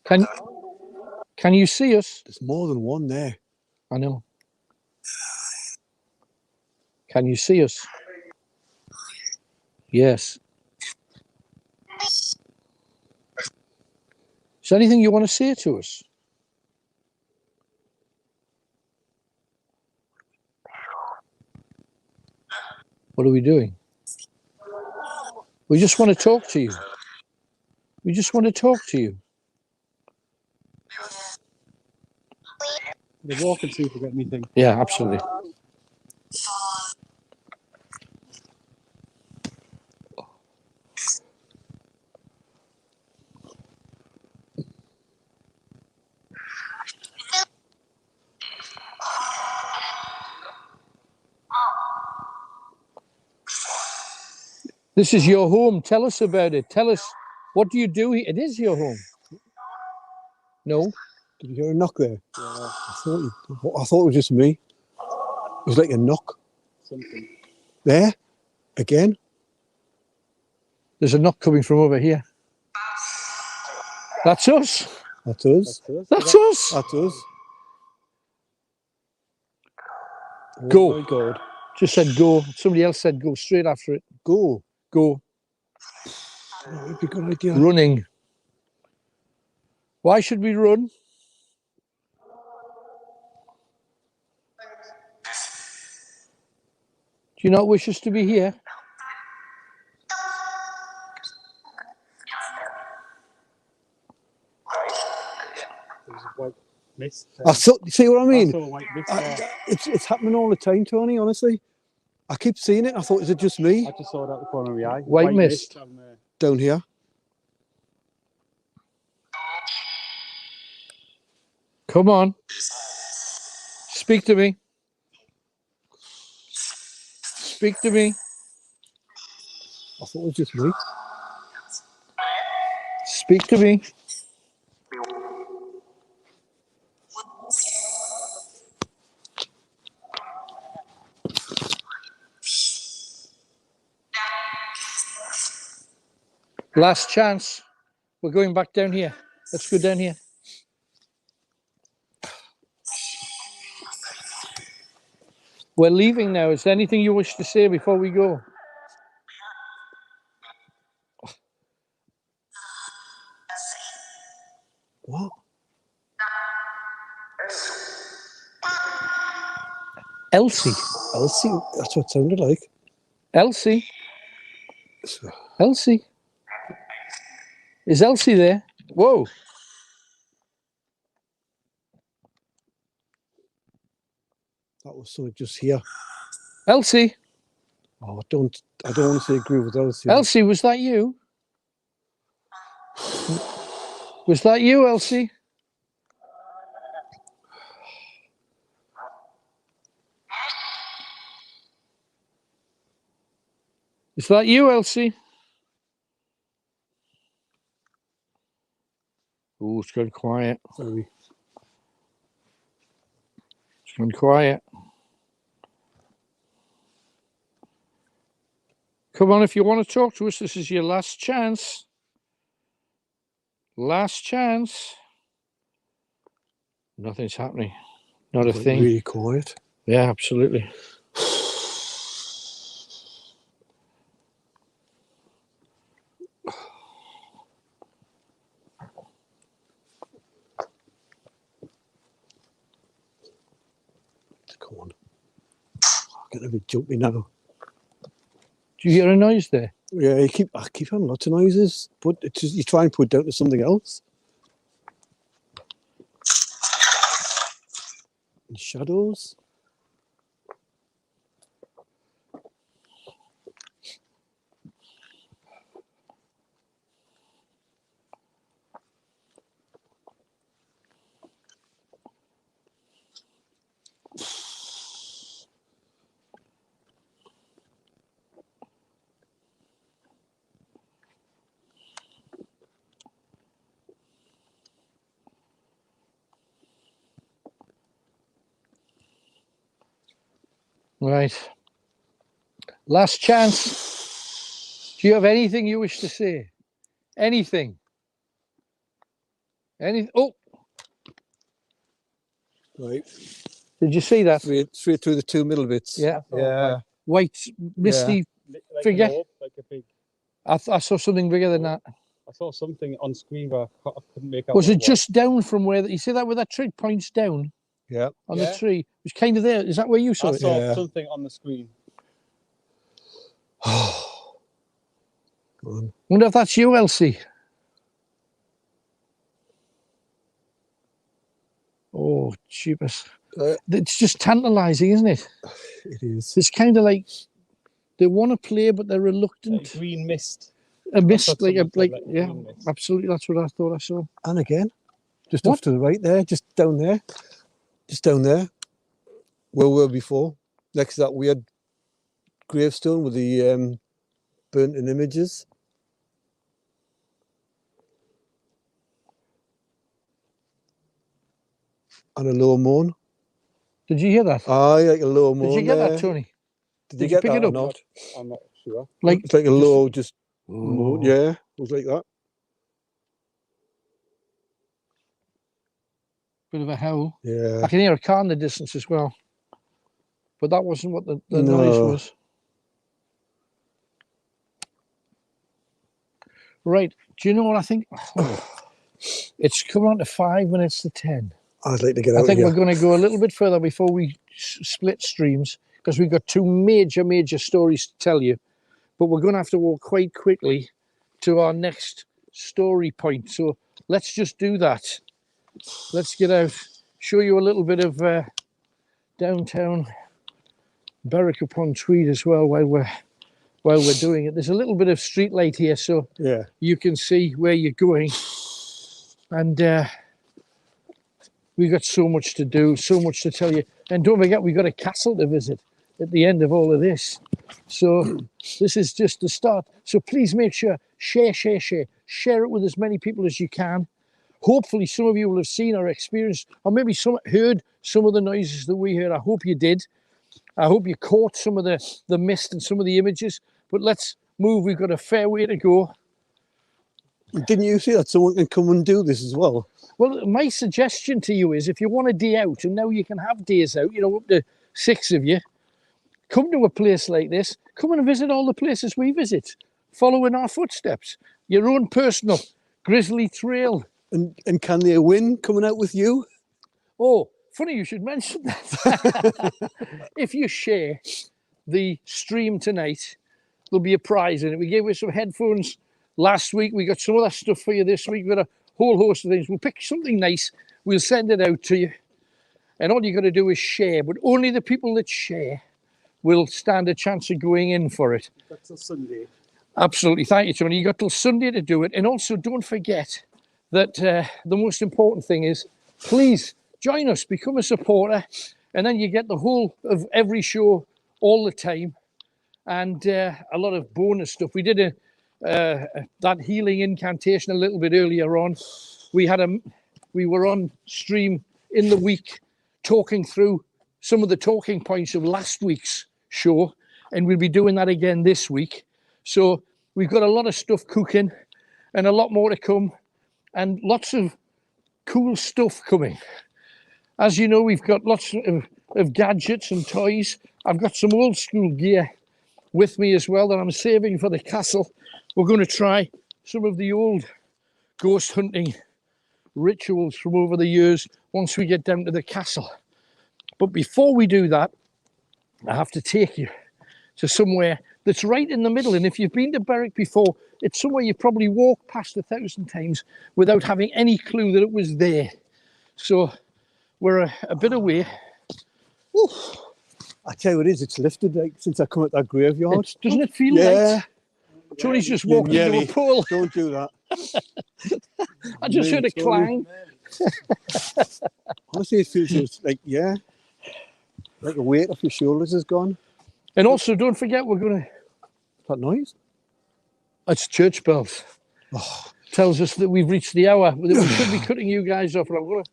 Can Can you see us? There's more than one there. I know. Can you see us? Yes. Is there anything you want to say to us? What are we doing? We just want to talk to you. We just want to talk to you. We'll walk and see if we get anything. Yeah, absolutely. This is your home. Tell us about it. Tell us, what do you do here? It is your home. No? Did you hear a knock there? Yeah. I thought it was just me. It was like a knock. Something. There? Again? There's a knock coming from over here. That's us. That's us. That's us. That's us. Go. Oh my God. Just said go. Somebody else said go straight after it. Go. Go. That would be a good idea. Running. Why should we run? Do you not wish us to be here? There's a white mist. See what I mean? I saw a white mist there. It's happening all the time, Tony, honestly. I keep seeing it. I thought, is it just me? I just saw it out the corner of my eye. White mist. Down here. Come on. Speak to me. Speak to me. I thought it was just me. Speak to me. Last chance. We're going back down here. Let's go down here. We're leaving now. Is there anything you wish to say before we go? What? Elsie. Elsie? That's what it sounded like. Elsie. Elsie. Is Elsie there? Whoa. That was so just here. Elsie. Oh, I don't want to say agree with Elsie. Elsie, was that you? Was that you, Elsie? Is that you, Elsie? Oh, it's gone quiet. Sorry. It's gone quiet. Come on, if you want to talk to us, this is your last chance. Last chance. Nothing's happening. Not a thing. Really quiet. Yeah, absolutely. Come on. I'm getting a bit jumpy now. Do you hear a noise there? Yeah, I keep having lots of noises, but it's just you try and put it down to something else. And shadows. Right. Last chance. Do you have anything you wish to say? Anything? Oh, Right. Did you see that? Straight through the two middle bits. Yeah. Yeah. White, misty Like figure. an orb, like a big. I saw something bigger than that. I saw something on screen, but I couldn't make out. Was what it just down from where, you see that where that tree points down Yeah. on the Yeah. tree? It was kind of there. Is that where you saw I it? saw Yeah. something on the screen. Go on. Wonder if that's you, Elsie. Oh, jeepers. It's just tantalising, isn't it? It is. It's kind of like they want to play, but they're reluctant. Like green mist. A mist, thought like, someone said, like yeah, green mist. absolutely. That's what I thought I saw. And again, just What? off to the right there, just down there. Just down there. Where we were before. Next to that weird gravestone with the burnt in images. And a low moan. Did you hear that? Aye, like a low moan. Did you get there. that, Tony? Did Did you you get pick that it or up? not? I'm not sure. Like, It's like a low, just moan. Oh. Yeah, it was like that. Bit of a howl. Yeah. I can hear a car in the distance as well. But that wasn't what the noise No. was. Right. Do you know what I think? It's coming on to 5 minutes to 10. I'd like to get I out think of we're here. going to go a little bit further before we split streams, because we've got two major stories to tell you. But we're going to have to walk quite quickly to our next story point. So let's just do that. Let's get out, show you a little bit of downtown Berwick Upon Tweed as well while we're doing it. There's a little bit of street light here, so Yeah. you can see where you're going. And we've got so much to do, so much to tell you. And don't forget, we've got a castle to visit at the end of all of this. So this is just the start. So please make sure, share it with as many people as you can. Hopefully some of you will have seen or experienced, or maybe some heard some of the noises that we heard. I hope you did. I hope you caught some of the mist and some of the images. But let's move. We've got a fair way to go. Didn't you see that someone can come and do this as well? Well, my suggestion to you is if you want a day out, and now you can have days out, up to 6 of you, come to a place like this. Come and visit all the places we visit, follow in our footsteps. Your own personal grizzly trail. And can they win coming out with you? Oh, funny you should mention that. If you share the stream tonight, there'll be a prize in it. We gave you some headphones last week. We got some other stuff for you this week. We've got a whole host of things. We'll pick something nice. We'll send it out to you. And all you got to do is share. But only the people that share will stand a chance of going in for it. That's a Sunday. Absolutely. Thank you, Tony. You got till Sunday to do it. And also don't forget that the most important thing is, please join us, become a supporter, and then you get the whole of every show all the time, and a lot of bonus stuff. We did that healing incantation a little bit earlier on. We were on stream in the week talking through some of the talking points of last week's show, and we'll be doing that again this week. So we've got a lot of stuff cooking and a lot more to come, and lots of cool stuff coming. As you know, we've got lots of gadgets and toys. I've got some old school gear with me as well that I'm saving for the castle. We're going to try some of the old ghost hunting rituals from over the years once we get down to the castle. But before we do that, I have to take you to somewhere that's right in the middle. And if you've been to Berwick before, it's somewhere you probably walked past 1,000 times without having any clue that it was there. So we're a bit away. Oof. I tell you what it is, it's lifted like, since I come at that graveyard. Doesn't it feel Yeah. light? Tony's just Yeah, walking into nearly. a pool. Don't do that. I just heard a Tony. clang. Honestly, it feels just like, yeah, like the weight off your shoulders is gone. And also, don't forget, we're going to... That noise? It's church bells. Tells us that we've reached the hour. That we should be cutting you guys off. And I'm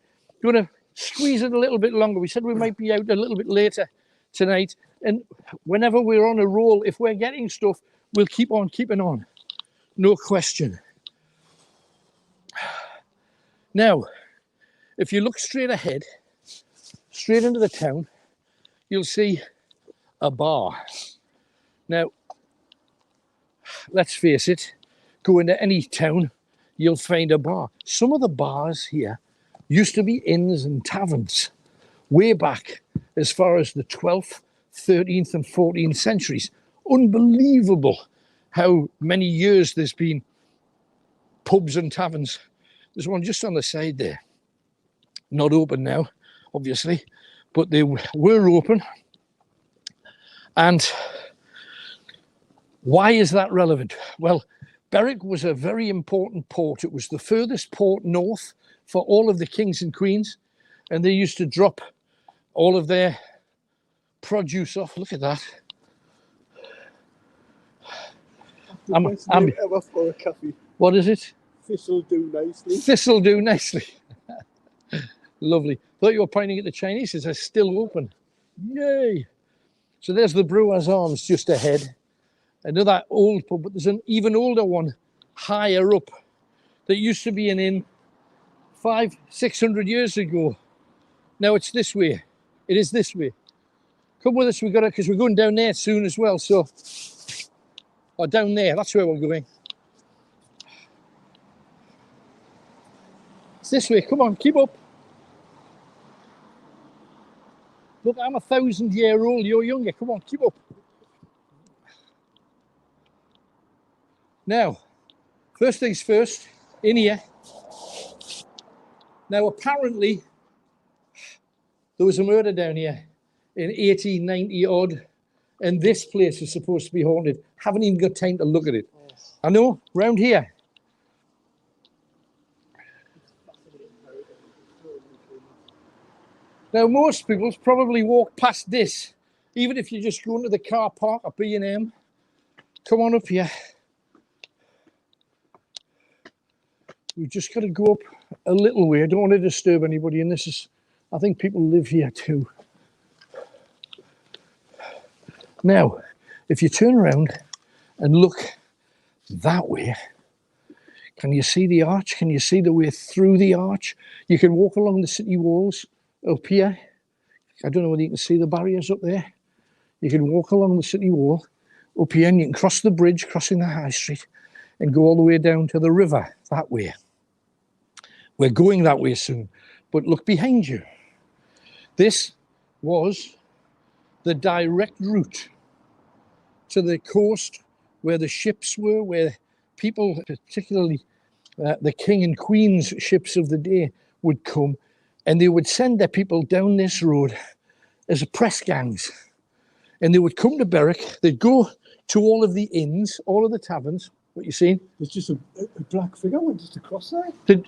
going to squeeze it a little bit longer. We said we might be out a little bit later tonight. And whenever we're on a roll, if we're getting stuff, we'll keep on keeping on. No question. Now, if you look straight ahead, straight into the town, you'll see a bar. Now, let's face it, go into any town, you'll find a bar. Some of the bars here used to be inns and taverns way back as far as the 12th, 13th and 14th centuries. Unbelievable how many years there's been pubs and taverns. There's one just on the side there. Not open now, obviously, but they were open. And why is that relevant? Well, Berwick was a very important port. It was the furthest port north for all of the kings and queens, and they used to drop all of their produce off. Look at that. The best name ever for a cafe. What is it? This'll do nicely. This'll do nicely. Lovely. Thought you were pointing at the Chinese. It's still open. Yay. So there's the Brewer's Arms just ahead. Another old pub, but there's an even older one higher up that used to be an inn 500-600 years ago. Now it's this way. It is this way. Come with us, we got it, because we're going down there soon as well. So, or down there, that's where we're going. It's this way. Come on, keep up. Look, I'm 1,000-year-old. You're younger. Come on, keep up. Now, first things first, in here. Now, apparently, there was a murder down here in 1890 odd, and this place is supposed to be haunted. Haven't even got time to look at it. I know, round here. Now, most people probably walk past this, even if you just go into the car park at B&M. Come on up here. We've just got to go up a little way. I don't want to disturb anybody, and this is, I think people live here too. Now, if you turn around and look that way, can you see the arch? Can you see the way through the arch? You can walk along the city walls up here. I don't know whether you can see the barriers up there. You can walk along the city wall up here, and you can cross the bridge, crossing the high street, and go all the way down to the river that way. We're going that way soon, but look behind you. This was the direct route to the coast where the ships were, where people, particularly the king and queen's ships of the day, would come, and they would send their people down this road as press gangs. And they would come to Berwick, they'd go to all of the inns, all of the taverns. What you seen? There's just a black figure went just across there. Did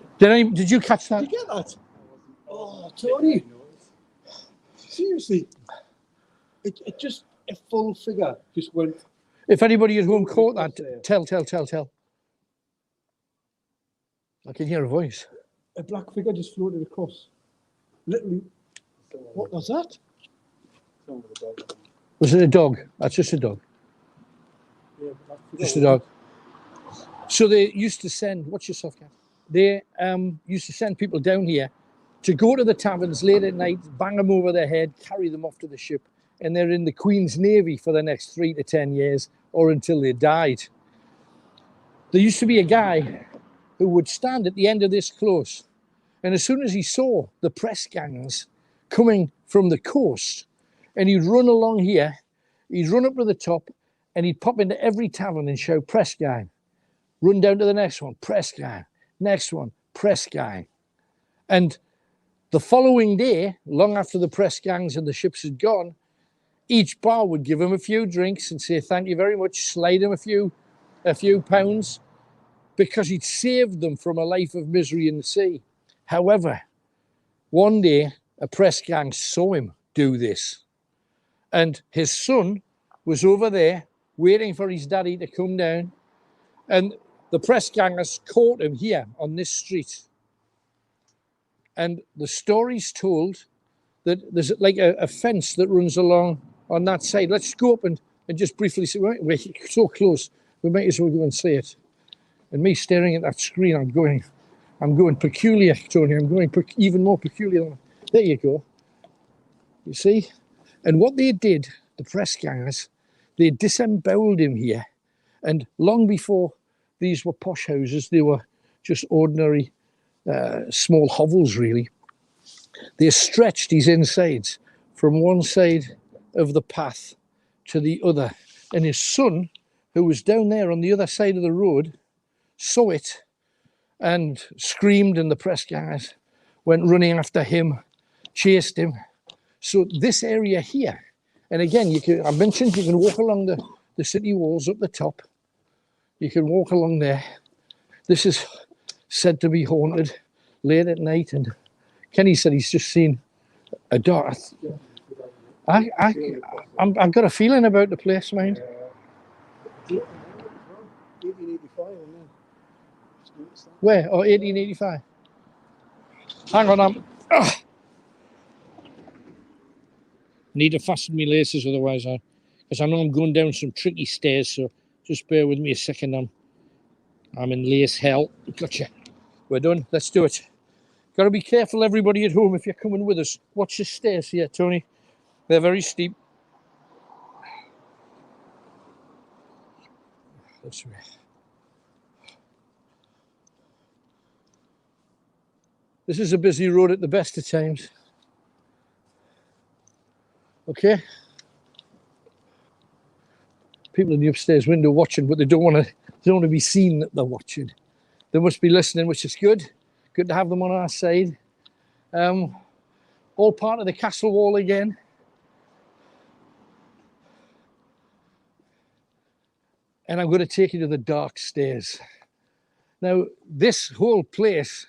you catch that? Did you get that? Oh, Tony. Seriously. It just, a full figure just went. If anybody at home caught that, tell. I can hear a voice. A black figure just floated across. Literally. What was that? Was it a dog? That's just a dog. Yeah, just a dog. So they used to send, watch yourself, Kat. They used to send people down here to go to the taverns late at night, bang them over their head, carry them off to the ship, and they're in the Queen's Navy for the next 3 to 10 years or until they died. There used to be a guy who would stand at the end of this close, and as soon as he saw the press gangs coming from the coast, and he'd run along here, he'd run up to the top, and he'd pop into every tavern and shout, "Press gang." Run down to the next one, press gang. Next one, press gang. And the following day, long after the press gangs and the ships had gone, each bar would give him a few drinks and say, "Thank you very much," slide him a few pounds, because he'd saved them from a life of misery in the sea. However, one day, a press gang saw him do this. And his son was over there waiting for his daddy to come down. And the press gangers caught him here on this street. And the story's told that there's like a fence that runs along on that side. Let's go up and just briefly see. We're so close, we might as well go and see it. And me staring at that screen, I'm going peculiar, Tony. I'm going even more peculiar. There you go. You see? And what they did, the press gangers, they disemboweled him here. And long before these were posh houses, they were just ordinary small hovels, really. They stretched his insides from one side of the path to the other. And his son, who was down there on the other side of the road, saw it and screamed, and the press gangers went running after him, chased him. So this area here, and again, I mentioned you can walk along the city walls up the top. You can walk along there. This is said to be haunted late at night, and Kenny said he's just seen a dark. I've got a feeling about the place, mind. 1885, and then Where? Oh, 1885. Hang on, need to fasten my laces, otherwise because I know I'm going down some tricky stairs, so just bear with me a second. I'm in lace hell. Gotcha. We're done. Let's do it. Got to be careful, everybody at home, if you're coming with us. Watch the stairs here, Tony. They're very steep. This way. This is a busy road at the best of times. Okay. People in the upstairs window watching, but they don't want to be seen that they're watching. They must be listening, which is good. Good to have them on our side. All part of the castle wall again. And I'm going to take you to the dark stairs. Now, this whole place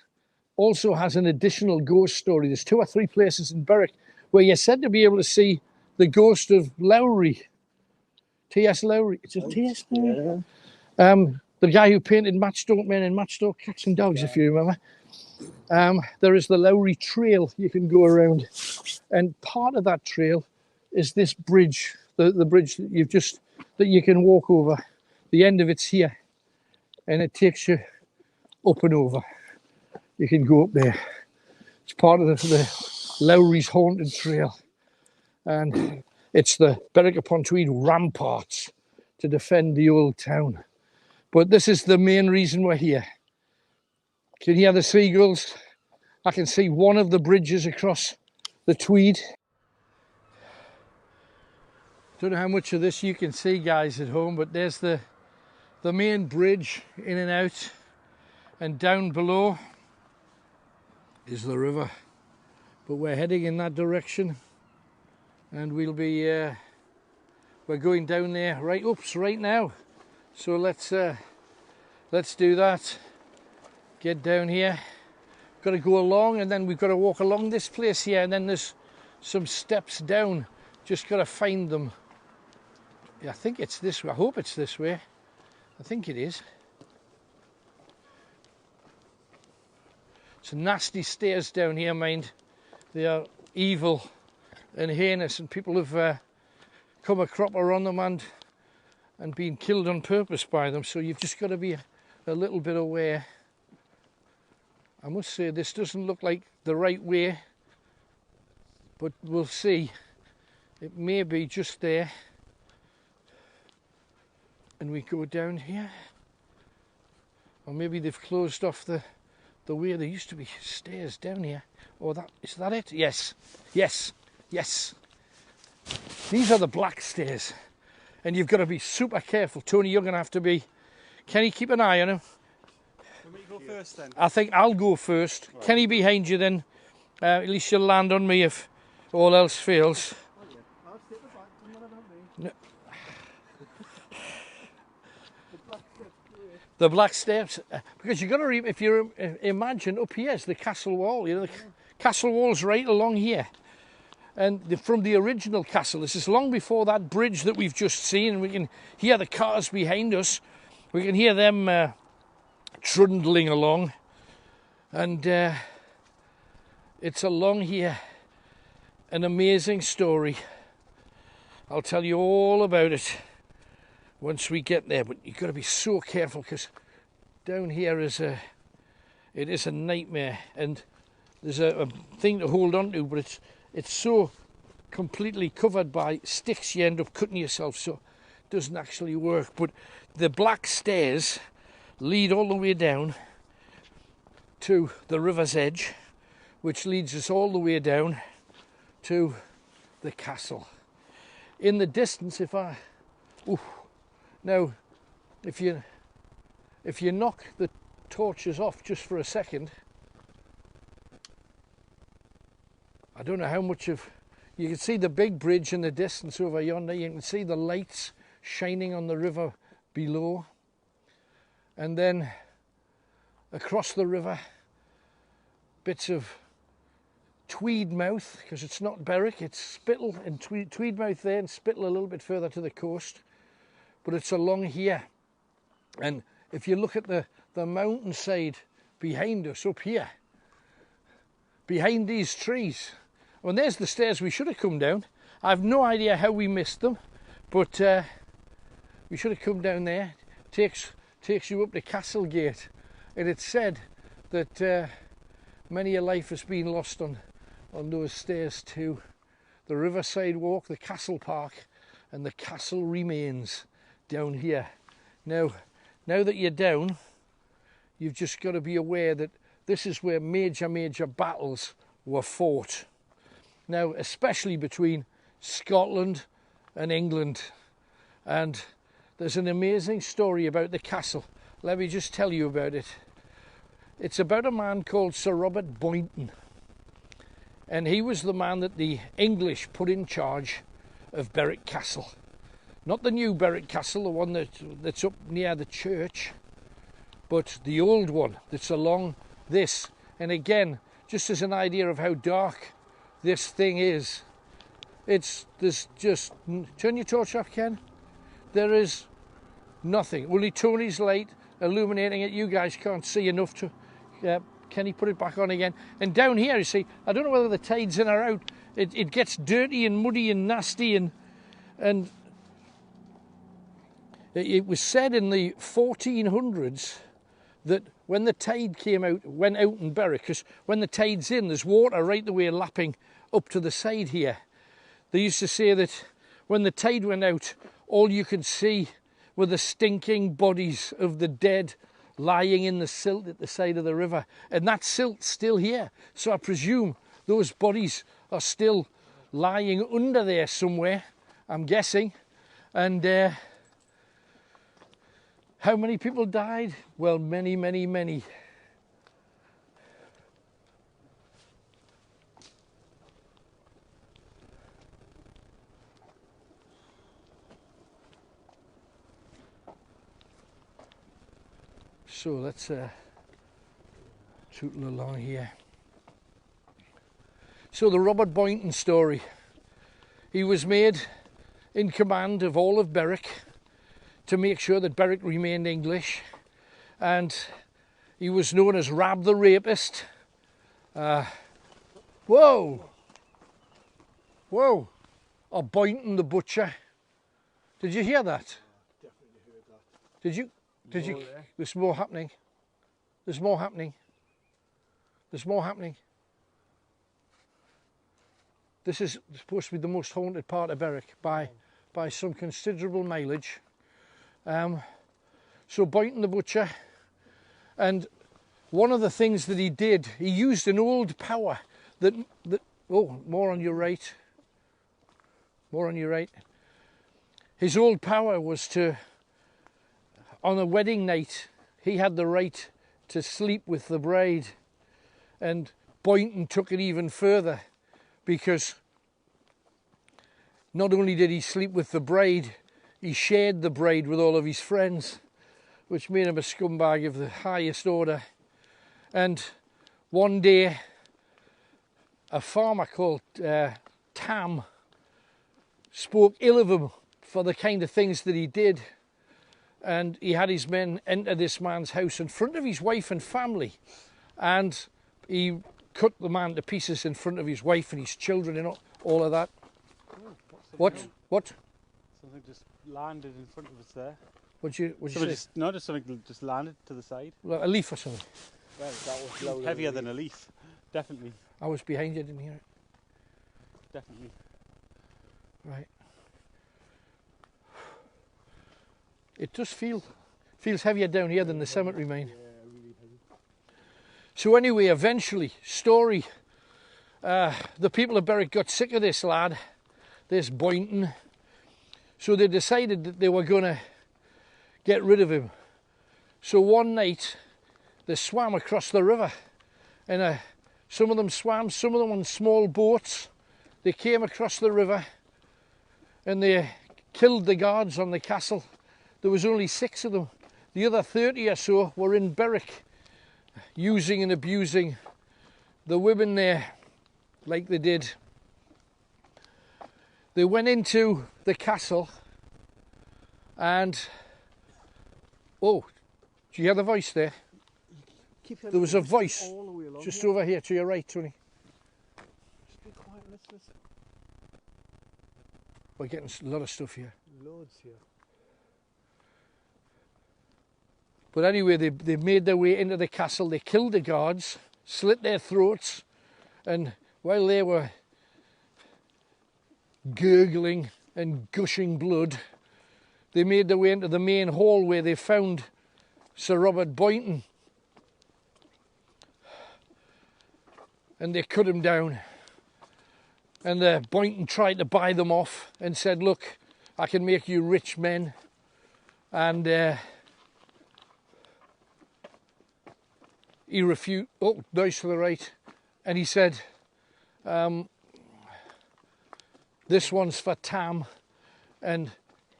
also has an additional ghost story. There's 2 or 3 places in Berwick where you're said to be able to see the ghost of Lowry. T.S. Lowry. It's a T.S. Lowry. yeah. The guy who painted Matchstoke Men and Matchstoke Cats and Dogs, if you remember. There is the Lowry Trail you can go around. And part of that trail is this bridge, the bridge that you can walk over. The end of it's here. And it takes you up and over. You can go up there. It's part of the Lowry's Haunted Trail. And it's the Berwick Upon Tweed ramparts to defend the old town. But this is the main reason we're here. Can you hear the seagulls? I can see one of the bridges across the Tweed. Don't know how much of this you can see, guys, at home, but there's the main bridge in and out. And down below is the river. But we're heading in that direction. And we'll be, we're going down there right now. So let's do that. Get down here. Got to go along, and then we've got to walk along this place here, and then there's some steps down. Just got to find them. Yeah, I think it's this way. I hope it's this way. I think it is. It's nasty stairs down here, mind. They are evil and heinous, and people have come a cropper on them and been killed on purpose by them. So you've just got to be a little bit aware. I must say, this doesn't look like the right way, but we'll see. It may be just there. And we go down here. Or maybe they've closed off the way. There used to be stairs down here. Oh, is that it? Yes. These are the black stairs. And you've got to be super careful. Tony, you're going to have to be... Kenny, keep an eye on him. Can we go first then? I think I'll go first. Right. Kenny behind you then. At least you'll land on me if all else fails. Oh, yeah. I'll sit the back. Don't worry about me. No. The black steps. Because you've got to... If you imagine up here is the castle wall. You know, the castle wall's right along here. And from the original castle, this is long before that bridge that we've just seen. And we can hear the cars behind us. We can hear them trundling along. And it's along here. An amazing story. I'll tell you all about it once we get there. But you've got to be so careful, because down here it is a nightmare. And there's a thing to hold on to, but it's so completely covered by sticks, you end up cutting yourself, so it doesn't actually work. But the black stairs lead all the way down to the river's edge, which leads us all the way down to the castle. In the distance, if you knock the torches off just for a second, I don't know how much of, you can see the big bridge in the distance over yonder. You can see the lights shining on the river below, and then across the river bits of Tweed mouth, because it's not Berwick, it's Spittal and Tweed mouth there, and Spittal a little bit further to the coast, but it's along here. And if you look at the mountainside behind us up here, behind these trees, well, there's the stairs we should have come down. I have no idea how we missed them, but we should have come down there. Takes you up to Castle Gate, and it's said that many a life has been lost on those stairs too. The Riverside Walk, the Castle Park, and the castle remains down here. Now that you're down, you've just got to be aware that this is where major battles were fought. Now, especially between Scotland and England. And there's an amazing story about the castle. Let me just tell you about it. It's about a man called Sir Robert Boynton. And he was the man that the English put in charge of Berwick Castle. Not the new Berwick Castle, the one that's up near the church, but the old one that's along this. And again, just as an idea of how dark this thing is, there's just, turn your torch off, Ken. There is nothing, only Tony's light illuminating it. You guys can't see enough to, can he put it back on again? And down here, you see, I don't know whether the tide's in or out, it gets dirty and muddy and nasty, and it was said in the 1400s that when the tide went out in Berwick, because when the tide's in, there's water right the way lapping up to the side here. They used to say that when the tide went out, all you could see were the stinking bodies of the dead lying in the silt at the side of the river. And that silt's still here. So I presume those bodies are still lying under there somewhere, I'm guessing. And how many people died? Well, many. So let's tootle along here. So the Robert Boynton story. He was made in command of all of Berwick to make sure that Berwick remained English, and he was known as Rab the Rapist. Whoa! Or Boynton the Butcher. Did you hear that? Definitely heard that. Did you? There's more happening. There's more happening. This is supposed to be the most haunted part of Berwick by some considerable mileage. So Boynton the Butcher, and one of the things that he did, he used an old power that more on your right. His old power was to, on a wedding night, he had the right to sleep with the bride, and Boynton took it even further, because not only did he sleep with the bride, he shared the bride with all of his friends, which made him a scumbag of the highest order. And one day, a farmer called Tam spoke ill of him for the kind of things that he did. And he had his men enter this man's house in front of his wife and family. And he cut the man to pieces in front of his wife and his children and all of that. What? Something just landed in front of us there. What'd you say? Just something just landed to the side. Like a leaf or something? Well, that was heavier than a leaf. Definitely. I was behind you, didn't hear it. Definitely. Right. It does feels heavier down here than the cemetery, mine. Yeah, really heavy. So anyway, eventually, story. The people of Berwick got sick of this lad, this Boynton. So they decided that they were going to get rid of him. So one night, they swam across the river. And some of them swam, some of them on small boats. They came across the river and they killed the guards on the castle. There was only 6 of them. The other 30 or so were in Berwick, using and abusing the women there like they did. They went into the castle and, oh, do you hear the voice there? There was a voice all the way along just here. over here to your right, Tony. Just be quiet, let's listen. We're getting a lot of stuff here. Loads here. But anyway, they made their way into the castle. They killed the guards, slit their throats, and while they were gurgling and gushing blood, they made their way into the main hall where they found Sir Robert Boynton. And they cut him down. And Boynton tried to buy them off and said, look, I can make you rich men. And he refused. Oh, nice to the right. And he said, this one's for Tam, and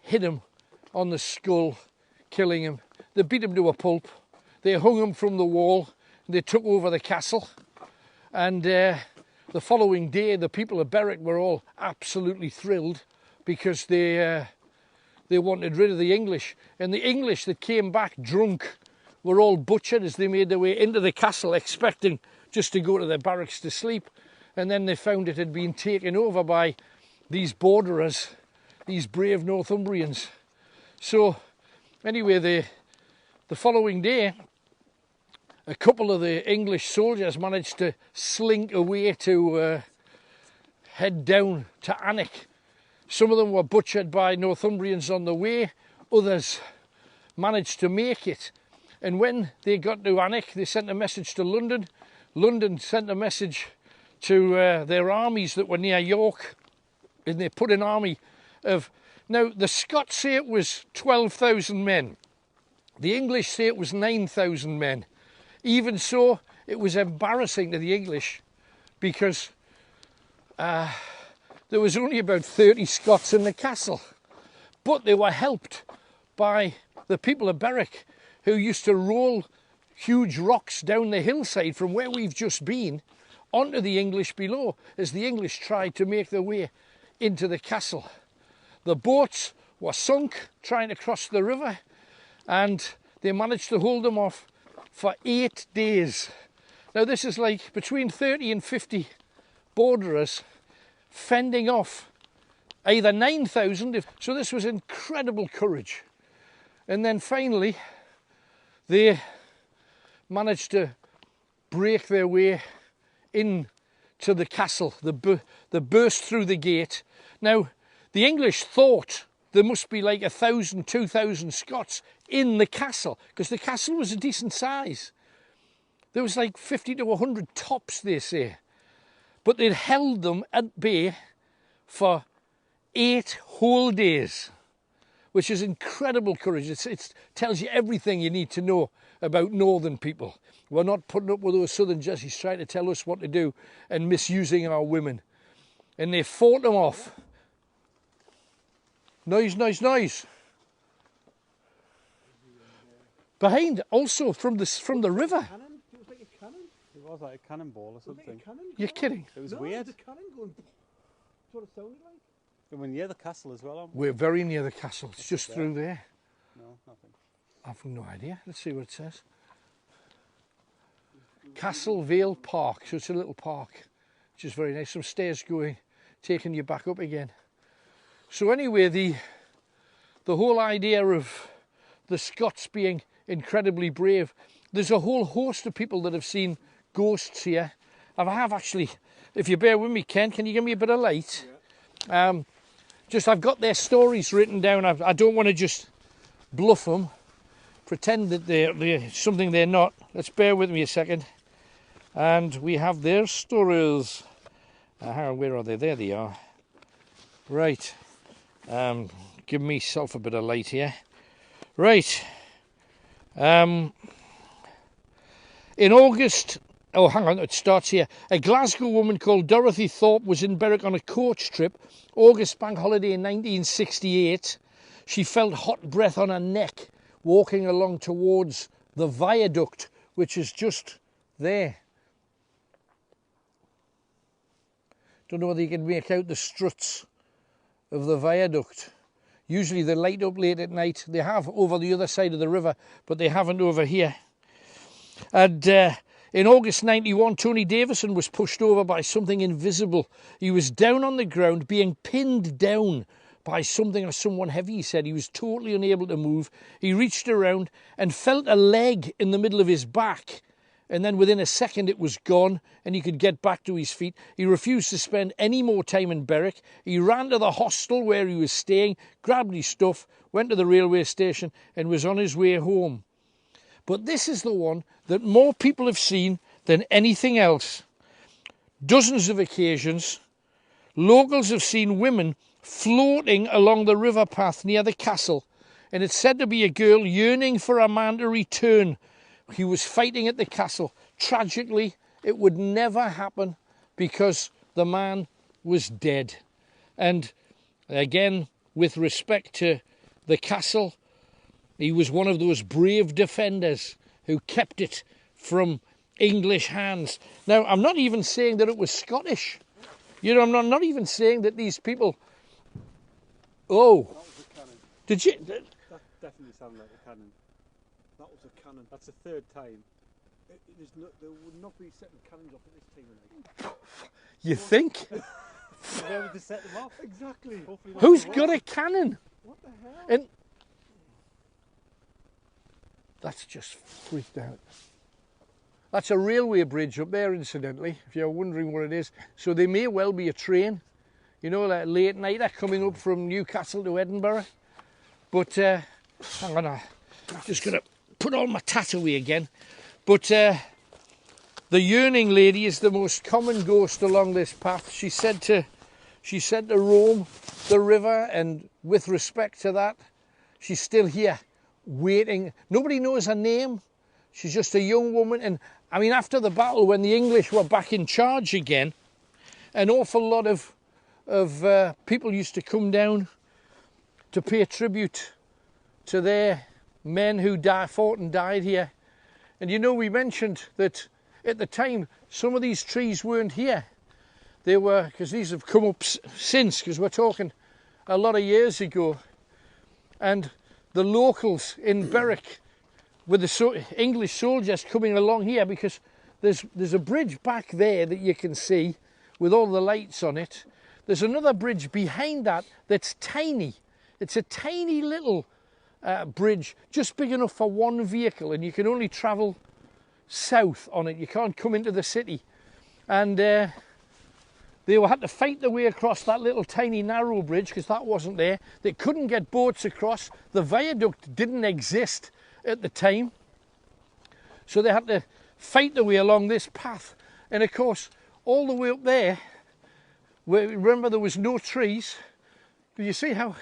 hit him on the skull, killing him. They beat him to a pulp. They hung him from the wall. They took over the castle. And the following day, the people of Berwick were all absolutely thrilled because they wanted rid of the English. And the English that came back drunk were all butchered as they made their way into the castle, expecting just to go to their barracks to sleep. And then they found it had been taken over by these borderers, these brave Northumbrians. So anyway, the following day, a couple of the English soldiers managed to slink away to head down to Alnwick. Some of them were butchered by Northumbrians on the way, others managed to make it. And when they got to Alnwick, they sent a message to London. London sent a message to their armies that were near York, and they put an army of... Now, the Scots say it was 12,000 men. The English say it was 9,000 men. Even so, it was embarrassing to the English because there was only about 30 Scots in the castle. But they were helped by the people of Berwick, who used to roll huge rocks down the hillside from where we've just been onto the English below, as the English tried to make their way into the castle. The boats were sunk trying to cross the river, and they managed to hold them off for 8 days. Now this is like between 30 and 50 borderers fending off either 9,000, so this was incredible courage. And then finally they managed to break their way into the castle. They burst through the gate. Now the English thought there must be like 1,000, 2,000 Scots in the castle, because the castle was a decent size. There was like 50 to 100 tops, they say. But they'd held them at bay for 8 whole days, which is incredible courage. It tells you everything you need to know about northern people. We're not putting up with those southern Jessies trying to tell us what to do and misusing our women. And they fought them off. Noise, noise, noise. Behind, also from the river. Cannon? It was like a cannon. It was like a cannonball or Was it like something. a cannon? You're kidding. It was No, weird. the cannon going... That's what it sounded like. And we're near the castle as well, aren't we? We're very near the castle. It's just there? through there. No, nothing. I've no idea. Let's see what it says. Castle Vale Park. So it's a little park, which is very nice. Some stairs going, taking you back up again. So anyway, the whole idea of the Scots being incredibly brave, there's a whole host of people that have seen ghosts here. I have actually, if you bear with me, Ken, can you give me a bit of light? Yeah. I've got their stories written down. I don't want to just bluff them, pretend that they're something they're not. Let's bear with me a second. And we have their stories. Hang on, where are they? There they are. Right. Give myself a bit of light here. Right. In August, oh, hang on, it starts here. A Glasgow woman called Dorothy Thorpe was in Berwick on a coach trip, August bank holiday in 1968. She felt hot breath on her neck walking along towards the viaduct, which is just there. Don't know whether you can make out the struts of the viaduct. Usually they light up late at night. They have over the other side of the river, but they haven't over here. And in August 91, Tony Davison was pushed over by something invisible. He was down on the ground, being pinned down by something or someone heavy, he said. He was totally unable to move. He reached around and felt a leg in the middle of his back. And then within a second it was gone and he could get back to his feet. He refused to spend any more time in Berwick. He ran to the hostel where he was staying, grabbed his stuff, went to the railway station and was on his way home. But this is the one that more people have seen than anything else. Dozens of occasions, locals have seen women floating along the river path near the castle, and it's said to be a girl yearning for a man to return. He was fighting at the castle. Tragically, it would never happen because the man was dead. And again, with respect to the castle, he was one of those brave defenders who kept it from English hands. Now, I'm not even saying that it was Scottish. You know, I'm not even saying that these people... Oh, That was a cannon. did you... That definitely sounded like a cannon. That was a cannon. That's the third time. There would not be setting cannons off at this time of night. You think? Where would they set them off? Exactly. Hopefully not Who's the got road. a cannon? What the hell? And that's just freaked out. That's a railway bridge up there, incidentally, if you're wondering what it is. So there may well be a train, you know, like a late nighter coming up from Newcastle to Edinburgh. But hang on, I'm just going to put on my tat away again. But the yearning lady is the most common ghost along this path. She said to roam the river, and with respect to that, she's still here, waiting. Nobody knows her name. She's just a young woman. And I mean, after the battle, when the English were back in charge again, an awful lot of people used to come down to pay tribute to their men who fought and died here. And you know, we mentioned that at the time, some of these trees weren't here. They were, because these have come up since, because we're talking a lot of years ago. And the locals in Berwick, with the English soldiers coming along here, because there's a bridge back there that you can see with all the lights on it. There's another bridge behind that that's tiny. It's a tiny little bridge, just big enough for one vehicle, and you can only travel south on it. You can't come into the city. And they had to fight their way across that little tiny narrow bridge because that wasn't there. They couldn't get boats across. The viaduct didn't exist at the time. So they had to fight their way along this path. And of course, all the way up there, where, remember, there was no trees. But you see how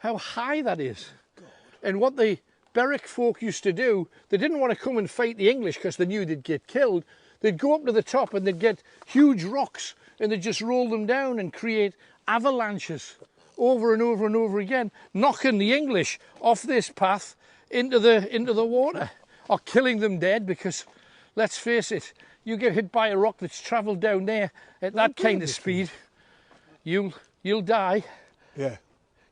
high that is. And what the Berwick folk used to do, they didn't want to come and fight the English because they knew they'd get killed. They'd go up to the top and they'd get huge rocks and they'd just roll them down and create avalanches over and over and over again, knocking the English off this path into the water, or killing them dead, because let's face it, you get hit by a rock that's travelled down there at that kind of speed, you'll die. Yeah.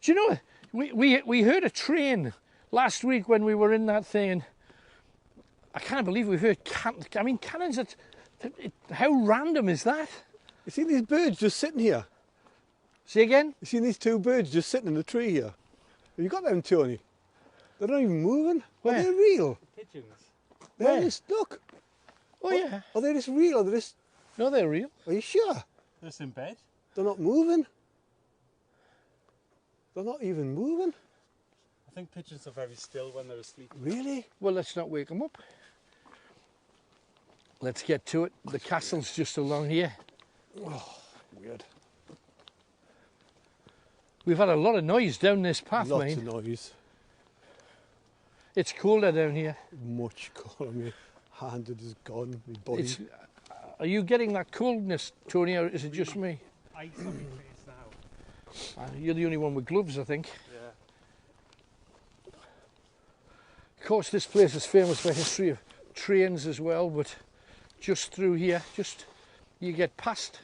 Do you know, we heard a train last week when we were in that thing, and I can't believe we heard cannons. How random is that? You see these birds just sitting here? See again? You see these two birds just sitting in the tree here? Have you got them, Tony? They're not even moving. Where? Are they real? Pigeons. They're Where? just, look. Oh yeah. Are they just real? Are they just, No, they're real. are you sure? They're just in bed. They're not moving? They're not even moving. I think pigeons are very still when they're asleep. Really? Well, let's not wake them up. Let's get to it. The castle's just along here. Oh, weird. We've had a lot of noise down this path, Lots mate. of noise. It's colder down here. Much colder. My hand is gone. My body. It's, are you getting that coldness, Tony, or is it just me? Ice on my face now. You're the only one with gloves, I think. Yeah. Of course, this place is famous for history of trains as well, but just through here, you get past.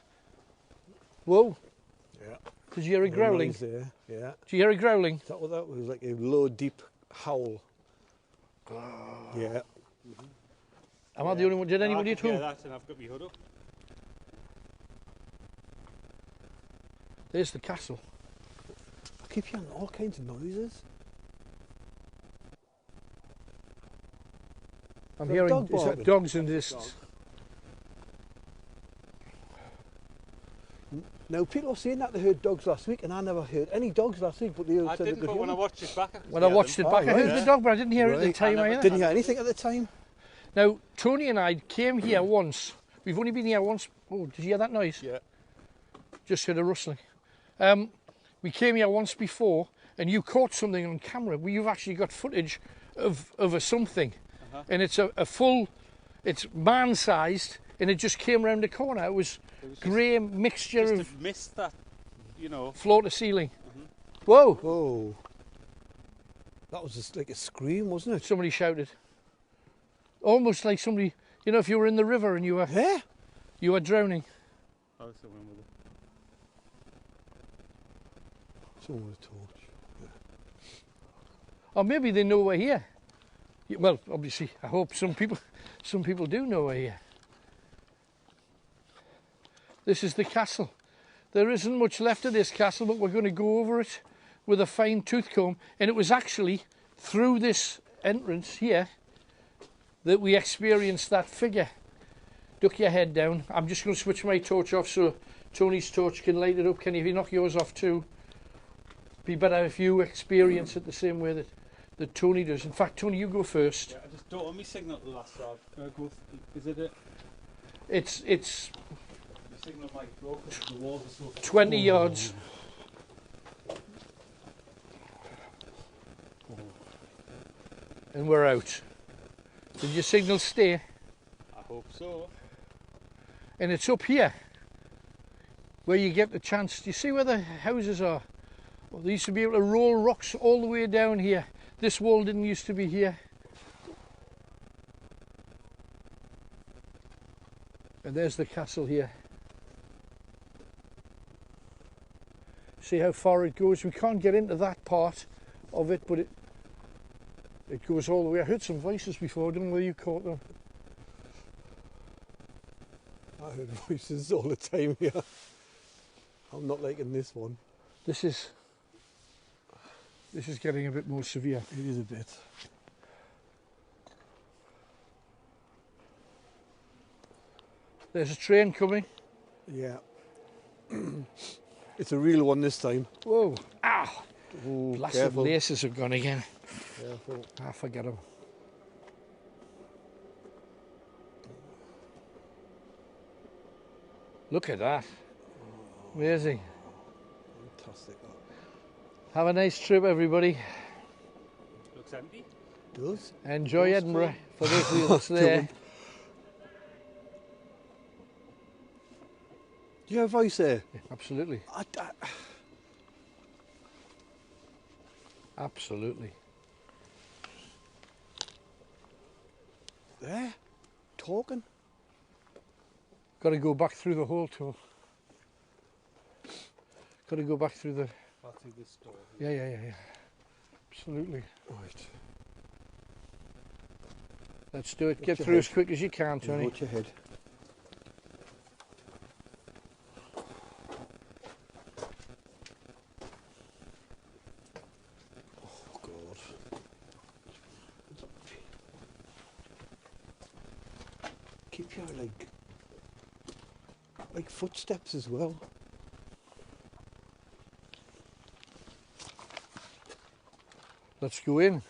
Whoa, Yeah. did you hear a growling? Noise there. Yeah. Did you hear a growling? That was like a low, deep howl. Yeah. Am I the only one? Did anybody at Yeah, home? that, and I've got my hood up. There's the castle. I keep hearing all kinds of noises. I'm Is that a hearing dog is that barking? dogs in the distance. Now, people are saying that they heard dogs last week, and I never heard any dogs last week, but they I said didn't, they but could when I hear watched it back, I could When I hear watched them. it back, I Oh, heard right. the dog, but I didn't hear it at the Right. time I either. Didn't hear anything at the time. Now, Tony and I came here once. We've only been here once. Oh, did you hear that noise? Yeah. Just heard a rustling. We came here once before, and you caught something on camera. Well, you've actually got footage of a something, and it's a full. It's man-sized, and it just came round the corner. It was It was grey mixture just of to miss that, you know. floor to ceiling. Whoa! Oh. That was just like a scream, wasn't it? Somebody shouted. Almost like somebody. You know, if you were in the river and you were drowning. Oh, someone with it. Someone with a torch. Or maybe they know we're here. Well, obviously, I hope some people do know we're here. This is the castle. There isn't much left of this castle, but we're going to go over it with a fine tooth comb. And it was actually through this entrance here that we experienced that figure. Duck your head down. I'm just going to switch my torch off so Tony's torch can light it up. Can you knock yours off too? Be better if you experience it the same way that Tony does. In fact, Tony, you go first. Yeah, I just don't want me signal to the last rod. Is it a... It's The signal might broke because the walls are so... 20 yards. And we're out. Did your signal stay? I hope so. And it's up here where you get the chance. Do you see where the houses are? Well, they used to be able to roll rocks all the way down here. This wall didn't used to be here. And there's the castle here. See how far it goes? We can't get into that part of it, but it goes all the way. I heard some voices before. I don't know whether you caught them. I heard voices all the time here. I'm not liking this one. This is getting a bit more severe. It is a bit. There's a train coming. Yeah. It's a real one this time. Whoa! Ow! Ooh, Blasted careful. laces have gone again. Careful. I forget them. Look at that. Amazing. Fantastic. Have a nice trip, everybody. Looks empty. Does? Enjoy Does, Edinburgh for those of you that's there. Do you have a voice there? Absolutely. I, Absolutely. there? Talking? Got to go back through the hole tool. Got to go back through the. I'll take this door. Yeah. Absolutely. Right. Let's do it. Watch Get your through head. as quick as you can, Tony. Watch your head. Oh, God. Keep your like footsteps as well. Let's go in.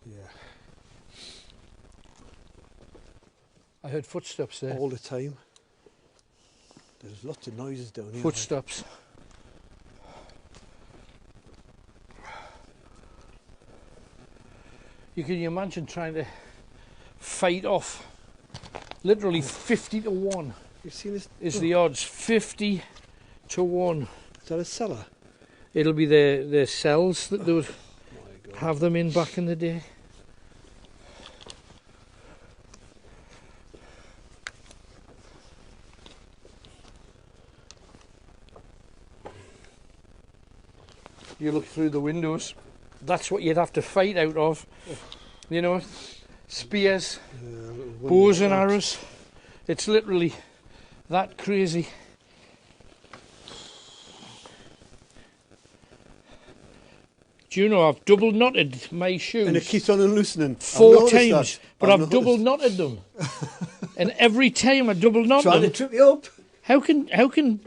Yeah, I heard footsteps there. all the time. There's lots of noises down here. Footsteps. You can imagine trying to fight off. Literally 50 to 1 You've seen this? is the odds. 50 to 1. Is that a cellar? It'll be the cells that they would My God. have them in back in the day. You look through the windows, that's what you'd have to fight out of. You know, spears, bows and arrows. It's literally that crazy. Do you know I've double knotted my shoes And it keeps on loosening. 4 times, but I've double knotted them. And every time I double knot Trying to them, trip you up. how can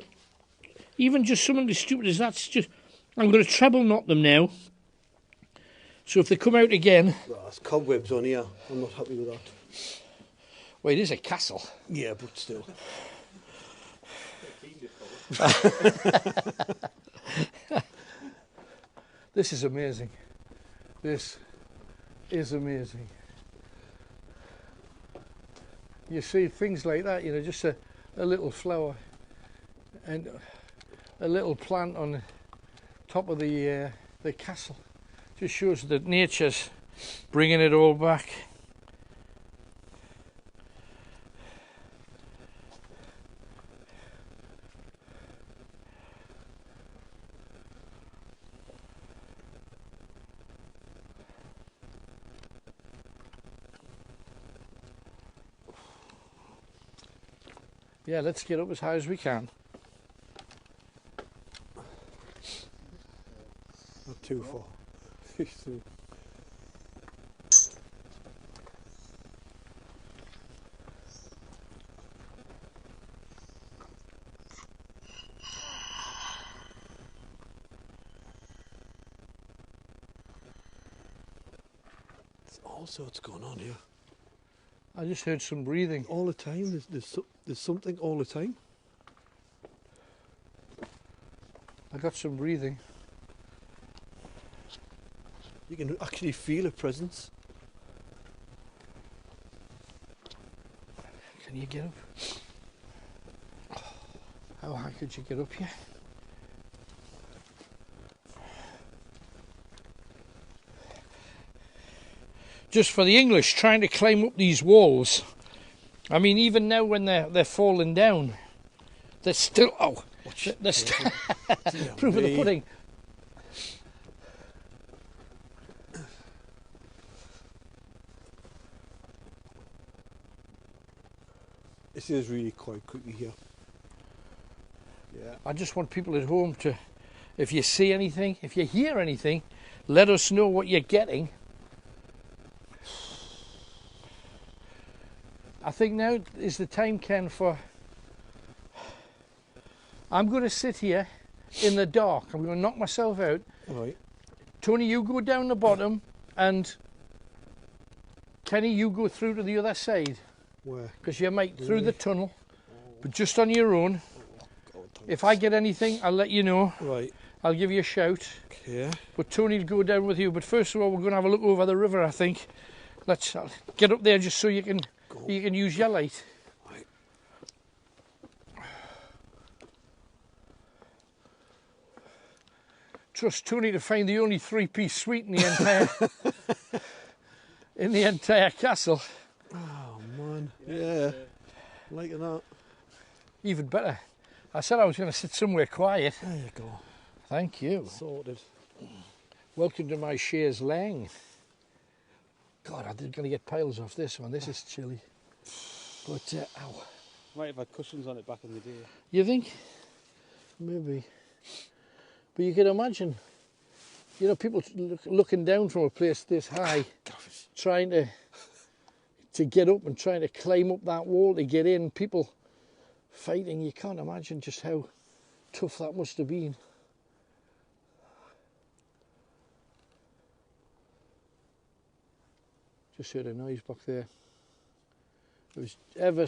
even just something as stupid as that's just. I'm going to treble knot them now. So if they come out again, Well, there's cobwebs on here. I'm not happy with that. well, it is a castle. Yeah, but still. This is amazing. This is amazing. You see things like that, you know, just a little flower and a little plant on the top of the castle. Just shows that nature's bringing it all back. Yeah, let's get up as high as we can. Not too far. There's all sorts going on here. I just heard some breathing. All the time. There's something all the time. I got some breathing. You can actually feel a presence. Can you get up? How high could you get up here? Just for the English trying to climb up these walls. I mean, even now when they're falling down, they're still they're still proof of the pudding. This is really quite quickly here. Yeah. I just want people at home to, if you see anything, if you hear anything, let us know what you're getting. I think now is the time, Ken, for... I'm going to sit here in the dark. I'm going to knock myself out. All right. Tony, you go down the bottom, and Kenny, you go through to the other side. Where? Because you might through the tunnel, but just on your own. God, If I get anything, I'll let you know. right. I'll give you a shout. Okay. But Tony'll go down with you. But first of all, we're going to have a look over the river, I think. Let's get up there just so you can use your light. Right. Trust Tony to find the only 3-piece suite in the entire castle. Oh man. Yeah. Liking that. Even better. I said I was going to sit somewhere quiet. There you go. Thank you. Sorted. Welcome to my chaise lang. God, I'm going to get piles off this one. This is chilly. But, ow. Might have had cushions on it back in the day. You think? Maybe. But you can imagine, you know, people looking down from a place this high, trying to get up and trying to climb up that wall to get in. People fighting. You can't imagine just how tough that must have been. Just heard a noise back there. It was ever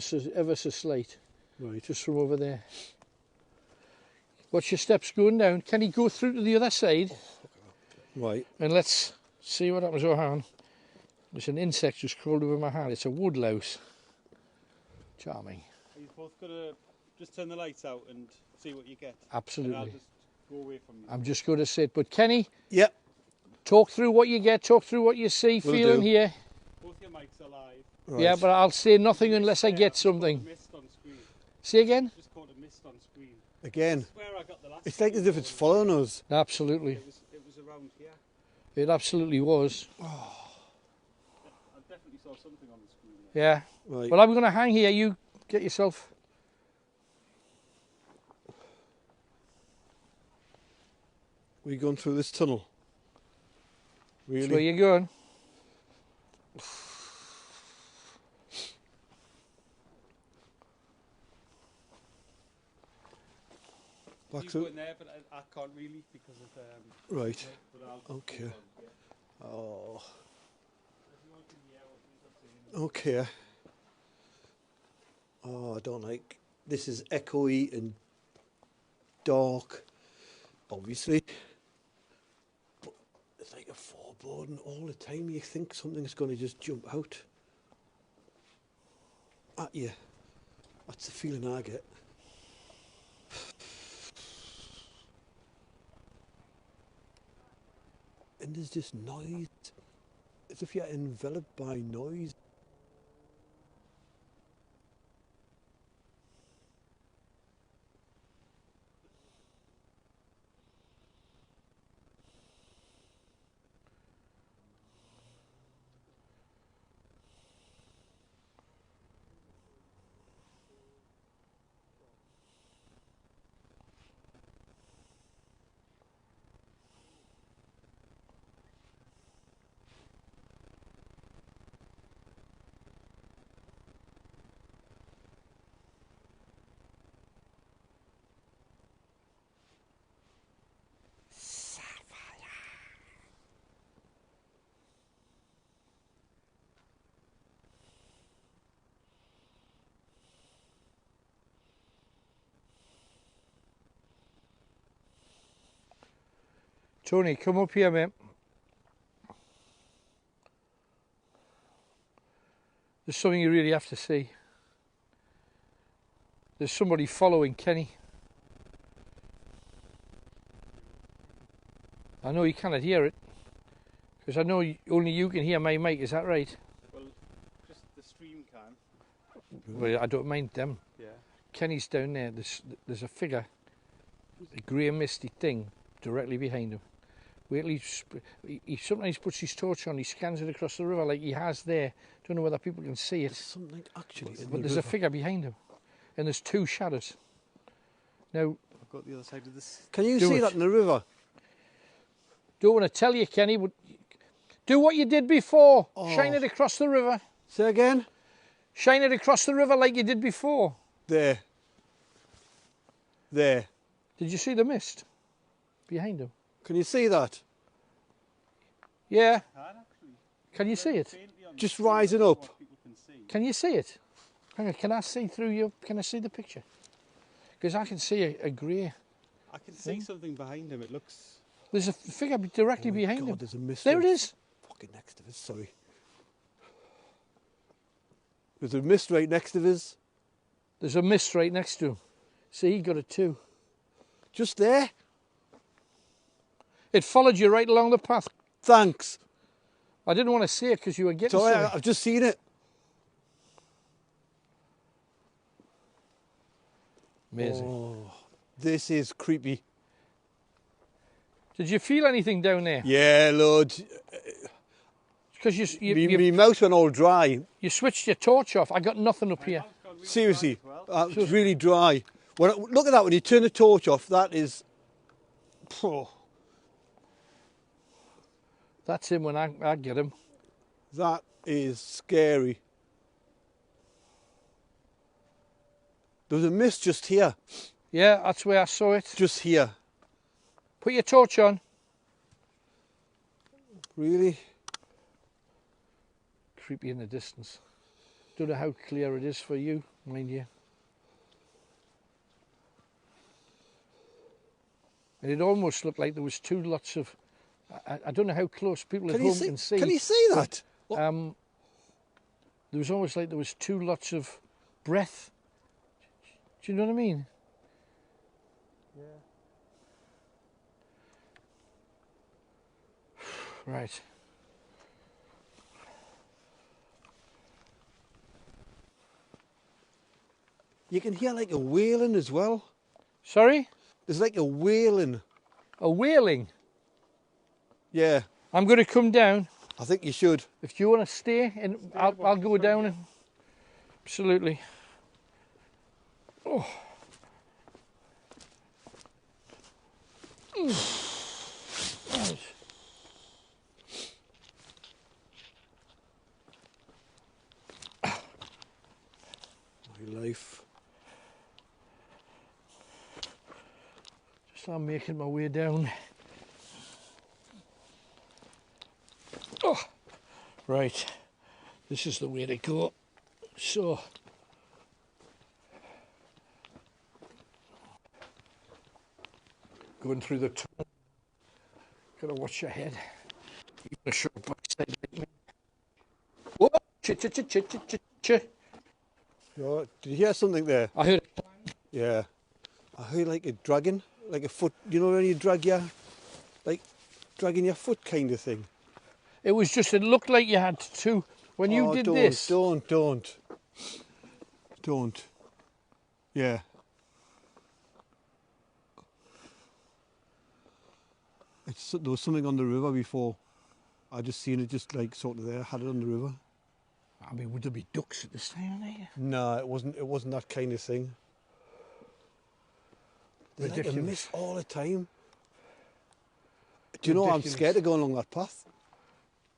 so slight. Right. Just from over there. Watch your steps going down. Can he go through to the other side? Right. And let's see what happens. Oh, hang on. There's an insect just crawled over my hand. It's a woodlouse. Charming. Are you both going to just turn the lights out and see what you get? Absolutely. And I'll just go away from you. I'm just going to sit. But Kenny, Yep. talk through what you get. Talk through what you see, Will feel, and do. hear. Both your mics are live. Right. Yeah, but I'll say nothing unless I get something. Mist on screen. See again? Just caught a mist on screen. Again. That's where I got the last It's like as if it's following us. Absolutely. It was around here. It absolutely was. I definitely saw something on the screen there. Yeah. Right. Well, I'm going to hang here. You get yourself. We're going through this tunnel. That's where Really? you're going. Back You through. go in there, but I can't really because of Right. but I'll Okay. Oh. If you want in the air, what you're Okay. saying. Oh, I don't like. This is echoey and dark, obviously. But it's like a foreboding all the time. You think something's going to just jump out at you. That's the feeling I get. And there's this noise, as if you're enveloped by noise. Tony, come up here, mate. There's something you really have to see. There's somebody following Kenny. I know you cannot hear it, because I know only you can hear my mic, is that right? Well, just the stream can. Well, I don't mind them. Yeah. Kenny's down there. There's a figure, a grey misty thing, directly behind him. Wait till he sometimes puts his torch on, he scans it across the river like he has there. Don't know whether people can see There's it, something actually in but the there's a river. figure behind him. And there's two shadows. Now, I've got the other side of this. Can you Do see it. that in the river? don't want to tell you, Kenny, but do what you did before. Oh. Shine it across the river. Say again? Shine it across the river like you did before. There. There. Did you see the mist behind him? Can you see that? Yeah. Can actually. Can you see it? Faintly on the Just screen, rising I don't know up. what people can see. Can you see it? Hang on, can I see through you? Can I see the picture? Because I can see a grey. I can see something behind him. It looks. There's a figure directly Oh my behind God, him. there's a mist. There it is. Fucking next to us, sorry. There's a mist right next to us. There's a mist right next to him. See, he got it too. Just there. It followed you right along the path. Thanks. I didn't want to see it because you were getting Sorry, something. I've just seen it. Amazing. Oh, this is creepy. Did you feel anything down there? Yeah, Lord. Because Me mouth went all dry. you switched your torch off. I got nothing up here. It's gone really Seriously. dry as well. It's really dry. Look at that, when you turn the torch off, that is... Oh, That's him when I get him. that is scary. There was a mist just here. Yeah, that's where I saw it. Just here. Put your torch on. Really? Creepy in the distance. Don't know how clear it is for you, mind you. And it almost looked like there was two lots of. I don't know how close people at home can see. Can you see that? There was almost like there was two lots of breath. Do you know what I mean? Yeah. Right. You can hear like a wailing as well. Sorry? There's like a wailing. A wailing. Yeah, I'm going to come down. I think you should. If you want to stay, and I'll go down. And, absolutely. Oh. Right. My life. Just I'm making my way down. Oh. Right. This is the way to go. So. Going through the tunnel. Gotta watch your head. You're gonna show backside like me. Whoa! Ch. Did you hear something there? I heard it. Yeah. I heard like a dragging, like a foot. You know when you drag your, like dragging your foot kind of thing. It was just, it looked like you had to, when you did this. Don't. Yeah. There was something on the river before. I just seen it just like sort of there, had it on the river. I mean, would there be ducks at this time of night? No, it wasn't that kind of thing. There's like a Ridiculous. mist all the time. Do you know I'm Ridiculous. scared of going along that path?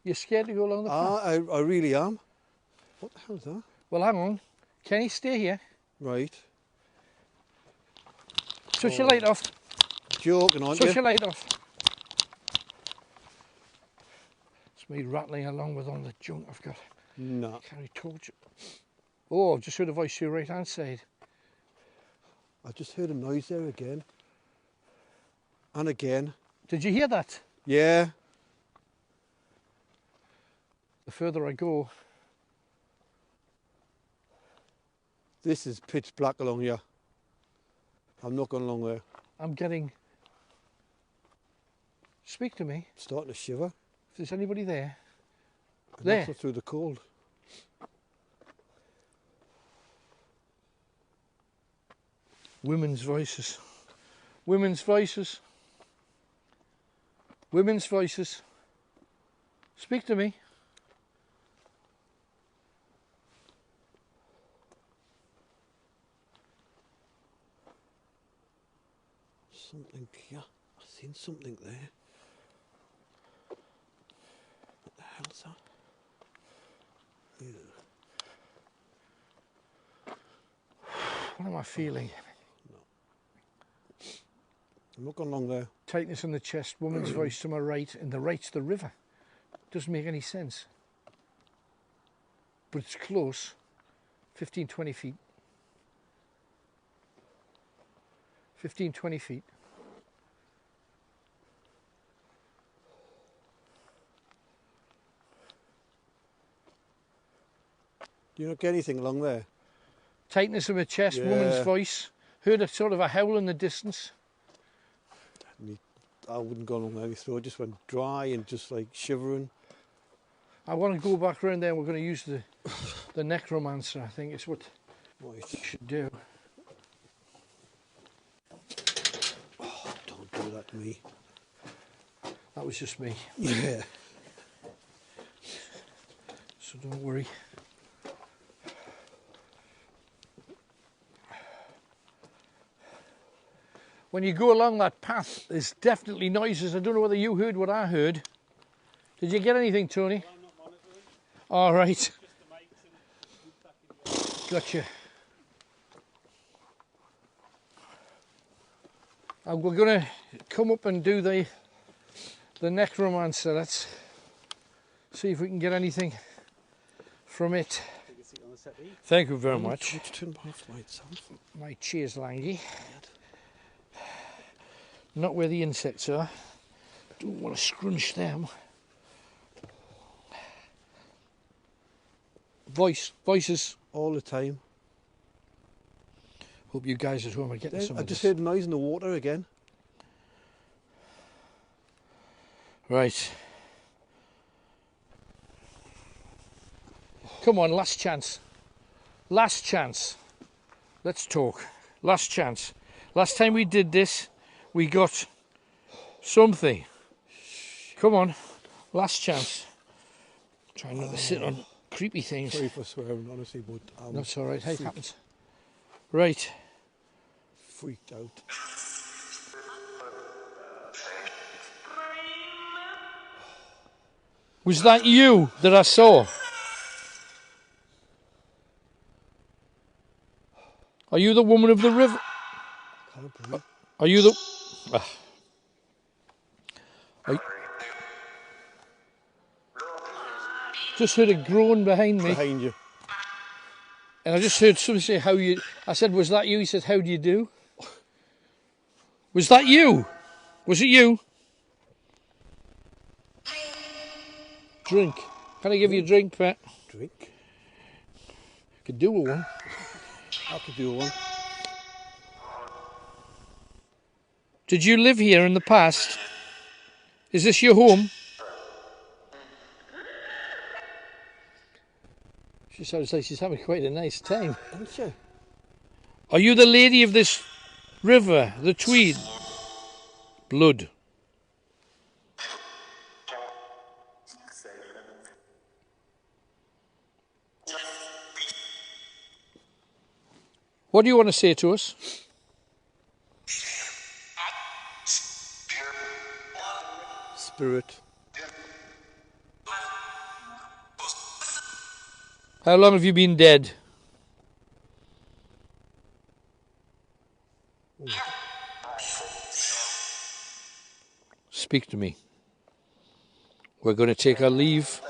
You're scared to go along the path? I really am. What the hell is that? Well, hang on. Can you stay here? Right. Switch your light off. Joking, aren't Switch you? your light off. It's me rattling along with all the junk I've got. No. Carry torch. Oh, I've just heard a voice to your right hand side. I just heard a noise there again. And again. Did you hear that? Yeah. The further I go, This is pitch black along here. I'm not going along there. I'm getting. Speak to me. I'm starting to shiver. If there's anybody there. And There. that's not through the cold. Women's voices. Women's voices. Women's voices. Speak to me. Something here. I've seen something there. What the hell's that? Ew. What am I feeling? I'm not going along there. Tightness in the chest, woman's voice to my right, and the right's the river. Doesn't make any sense. But it's close. 15, 20 feet. 15, 20 feet. Do you not get anything along there? Tightness in my chest, woman's Yeah. voice. Heard a sort of a howl in the distance. I wouldn't go along there any through. I just went dry and just like shivering. I want to go back around there. We're going to use the necromancer. I think it's what we Right. should do. Oh, don't do that to me. That was just me, Yeah. so don't worry. when you go along that path, there's definitely noises. I don't know whether you heard what I heard. Did you get anything, Tony? I'm not monitoring. All right. Just the mates and back in the yard. Gotcha. And we're going to come up and do the necromancer. Let's see if we can get anything from it. Take a seat on the settee. Thank you very much. Turn off by itself. My chair's langy. Not where the insects are. Don't want to scrunch them. Voices. All the time. Hope you guys at home are getting some I of just this. heard noise in the water again. Right. Come on, last chance. Last chance. Let's talk. Last chance. Last time we did this, we got something. Come on. Last chance. Trying not to sit on creepy things. Sorry for swearing, honestly, but I'm That's all right. Hey, it happens. Right. freaked out. Was that you that I saw? Are you the woman of the river? Can't breathe. Are you the... Just heard a groan behind me. Behind you. And I just heard somebody say, how you... I said, was that you? He said, how do you do? Was that you? Was it you? Drink. Can I give you a drink, Pat? Drink. Could do with one. I could do one. Did you live here in the past? Is this your home? She sounds like she's having quite a nice time. Aren't you? Are you the lady of this river, the Tweed? Blood. What do you want to say to us? Spirit. How long have you been dead? Speak to me. We're going to take our leave.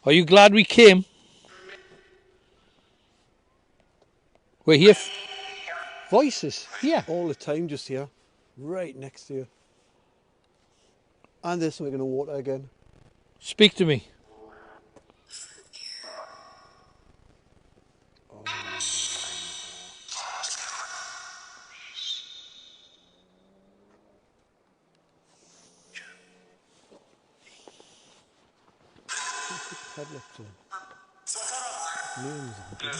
Are you glad we came? We're here. Voices. Yeah. All the time, just here. Right next to you. And there's something in the water again. Speak to me. Padlocks on. Names on them.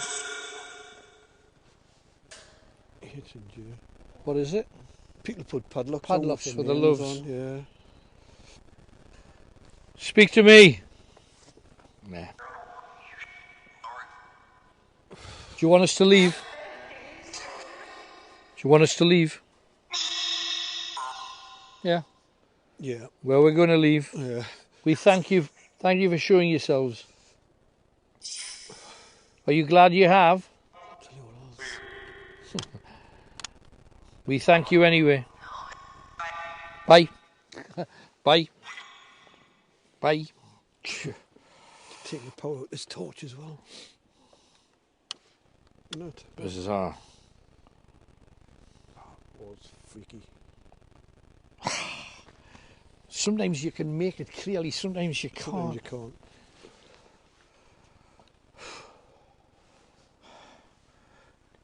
H&J. What is it? People put padlocks Padlocks on for the names loves. on, yeah. Speak to me. Nah. Do you want us to leave? Do you want us to leave? Yeah. Yeah, Well, we're going to leave. yeah. We thank you. Thank you for showing yourselves. Are you glad you have? Tell you what else. We thank you anyway. Bye. Bye. Bye. Take the power out this torch as well. Isn't it? Bizarre. Oh, it's freaky. Sometimes you can make it clearly, sometimes you can't. Sometimes you can't.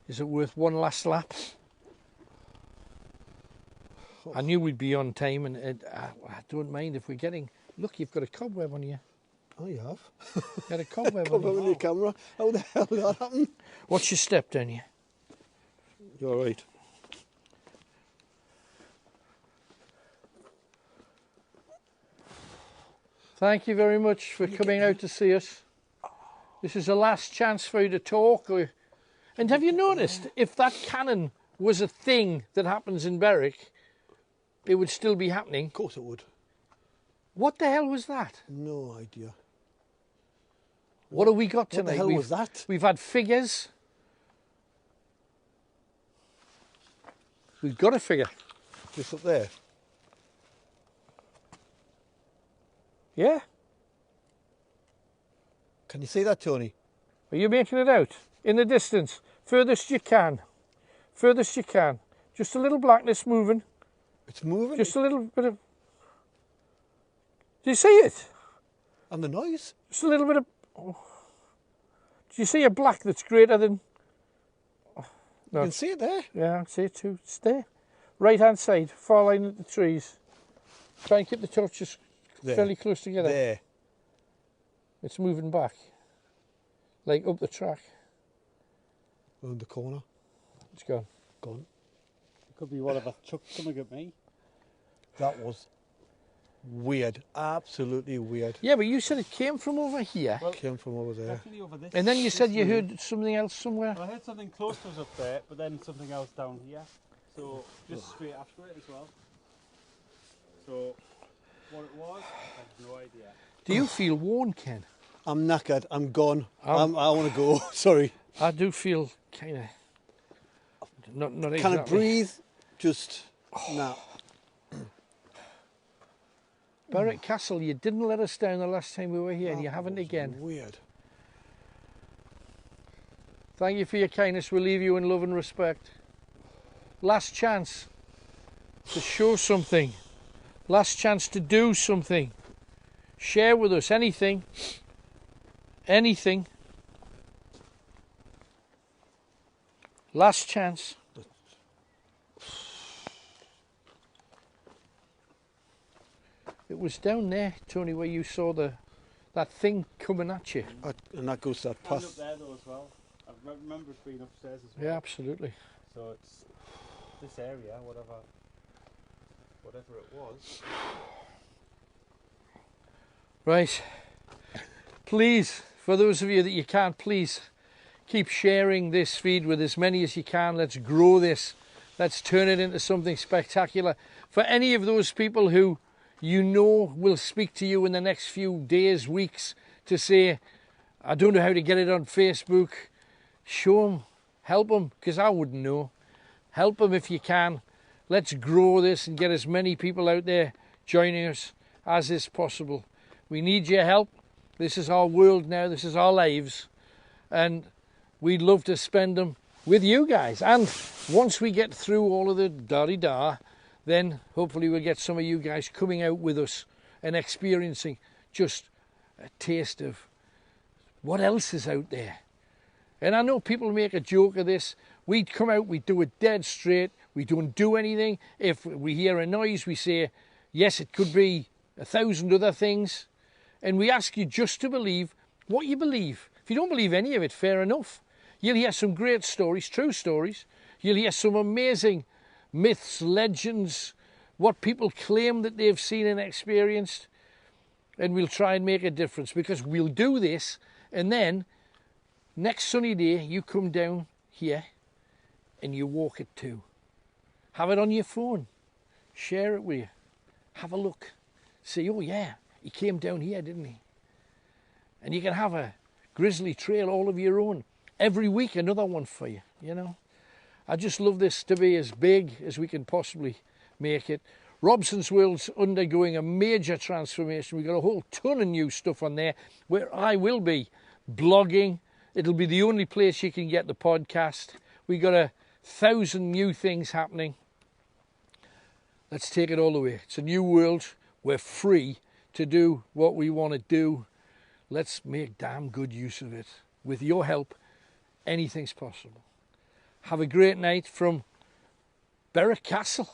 Is it worth one last lap? I knew we'd be on time, and I don't mind if we're getting... Look, you've got a cobweb on you. Oh, you have? You had a cobweb Come on on you. your camera. How the hell did that happen? What's your step down here? You're right. Thank you very much for coming out to see us. This is the last chance for you to talk. And have you noticed, if that cannon was a thing that happens in Berwick, it would still be happening? Of course it would. What the hell was that? No idea. What have we got What tonight? the hell was that? We've had figures. We've got a figure. Just up there. Yeah? Can you see that, Tony? Are you making it out? In the distance. Furthest you can. Furthest you can. Just a little blackness moving. It's moving. Just a little bit of... Do you see it? And the noise? Just a little bit of... Oh. Do you see a black that's greater than... Oh, no. You can see it there. Yeah, I can see it too. It's there. Right hand side, far line of the trees. Try and keep the torches There. fairly close together. There. It's moving back. Like up the track. Round the corner. It's gone. Gone. It could be whatever chuck coming at me. That was weird. Absolutely weird. Yeah, but you said it came from over here. Well, Came from over there. definitely over this. And then you this said you way. heard something else somewhere. Well, I heard something close to us up there, but then something else down here. So just straight after it as well. So what it was, I have no idea. Do you feel worn, Ken? I'm knackered. I'm gone. I want to go. Sorry. I do feel kind of... Not Can exactly. I breathe? Just now. Berwick Castle, you didn't let us down the last time we were here, and you haven't again. Weird. Thank you for your kindness. We'll leave you in love and respect. Last chance to show something. Last chance to do something. Share with us anything. Anything. Last chance. It was down there, Tony, where you saw that thing coming at you. And that goes to that And path. up there though as well. I remember it being upstairs as well. Yeah, absolutely. So it's this area, whatever it was. Right. Please, for those of you that you can't, please keep sharing this feed with as many as you can. Let's grow this. Let's turn it into something spectacular. For any of those people who you know will speak to you in the next few days, weeks, to say, I don't know how to get it on Facebook, show them, help them, because I wouldn't know. Help them if you can. Let's grow this and get as many people out there joining us as is possible. We need your help. This is our world now. This is our lives. And we'd love to spend them with you guys. And once we get through all of the da-di-da, then hopefully we'll get some of you guys coming out with us and experiencing just a taste of what else is out there. And I know people make a joke of this. We'd come out, we'd do it dead straight. We don't do anything. If we hear a noise, we say, yes, it could be 1,000 other things. And we ask you just to believe what you believe. If you don't believe any of it, fair enough. You'll hear some great stories, true stories. You'll hear some amazing myths, legends, what people claim that they've seen and experienced. And we'll try and make a difference, because we'll do this, and then next sunny day you come down here and you walk it too. Have it on your phone. Share it with you. Have a look. Say, oh yeah, he came down here, didn't he? And you can have a grizzly trail all of your own. Every week another one for you, you know. I just love this to be as big as we can possibly make it. Robson's World's undergoing a major transformation. We've got a whole ton of new stuff on there where I will be blogging. It'll be the only place you can get the podcast. We've got 1,000 new things happening. Let's take it all the way. It's a new world. We're free to do what we want to do. Let's make damn good use of it. With your help, anything's possible. Have a great night from Berwick Castle,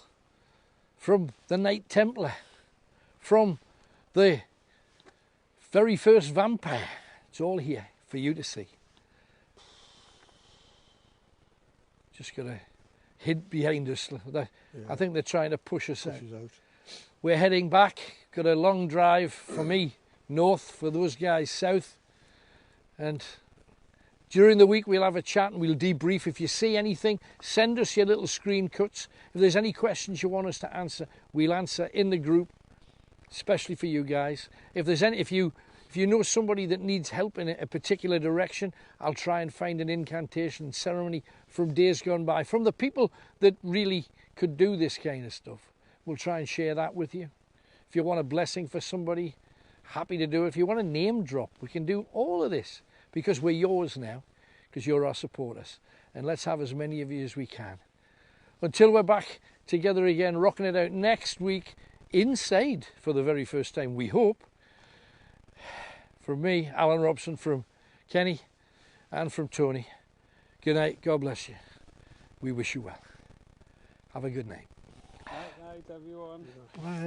from the Knight Templar, from the very first vampire. It's all here for you to see. Just got to hid behind us. I think they're trying to push us out. We're heading back. Got a long drive for me north, for those guys south. And During the week, we'll have a chat and we'll debrief. If you see anything, send us your little screen cuts. If there's any questions you want us to answer, we'll answer in the group, especially for you guys. If you know somebody that needs help in a particular direction, I'll try and find an incantation ceremony from days gone by, from the people that really could do this kind of stuff. We'll try and share that with you. If you want a blessing for somebody, happy to do it. If you want a name drop, we can do all of this because we're yours now, because you're our supporters. And let's have as many of you as we can. Until we're back together again, rocking it out next week, inside for the very first time, we hope. From me, Alan Robson, from Kenny and from Tony, good night, God bless you. We wish you well. Have a good night. Night, everyone. Bye.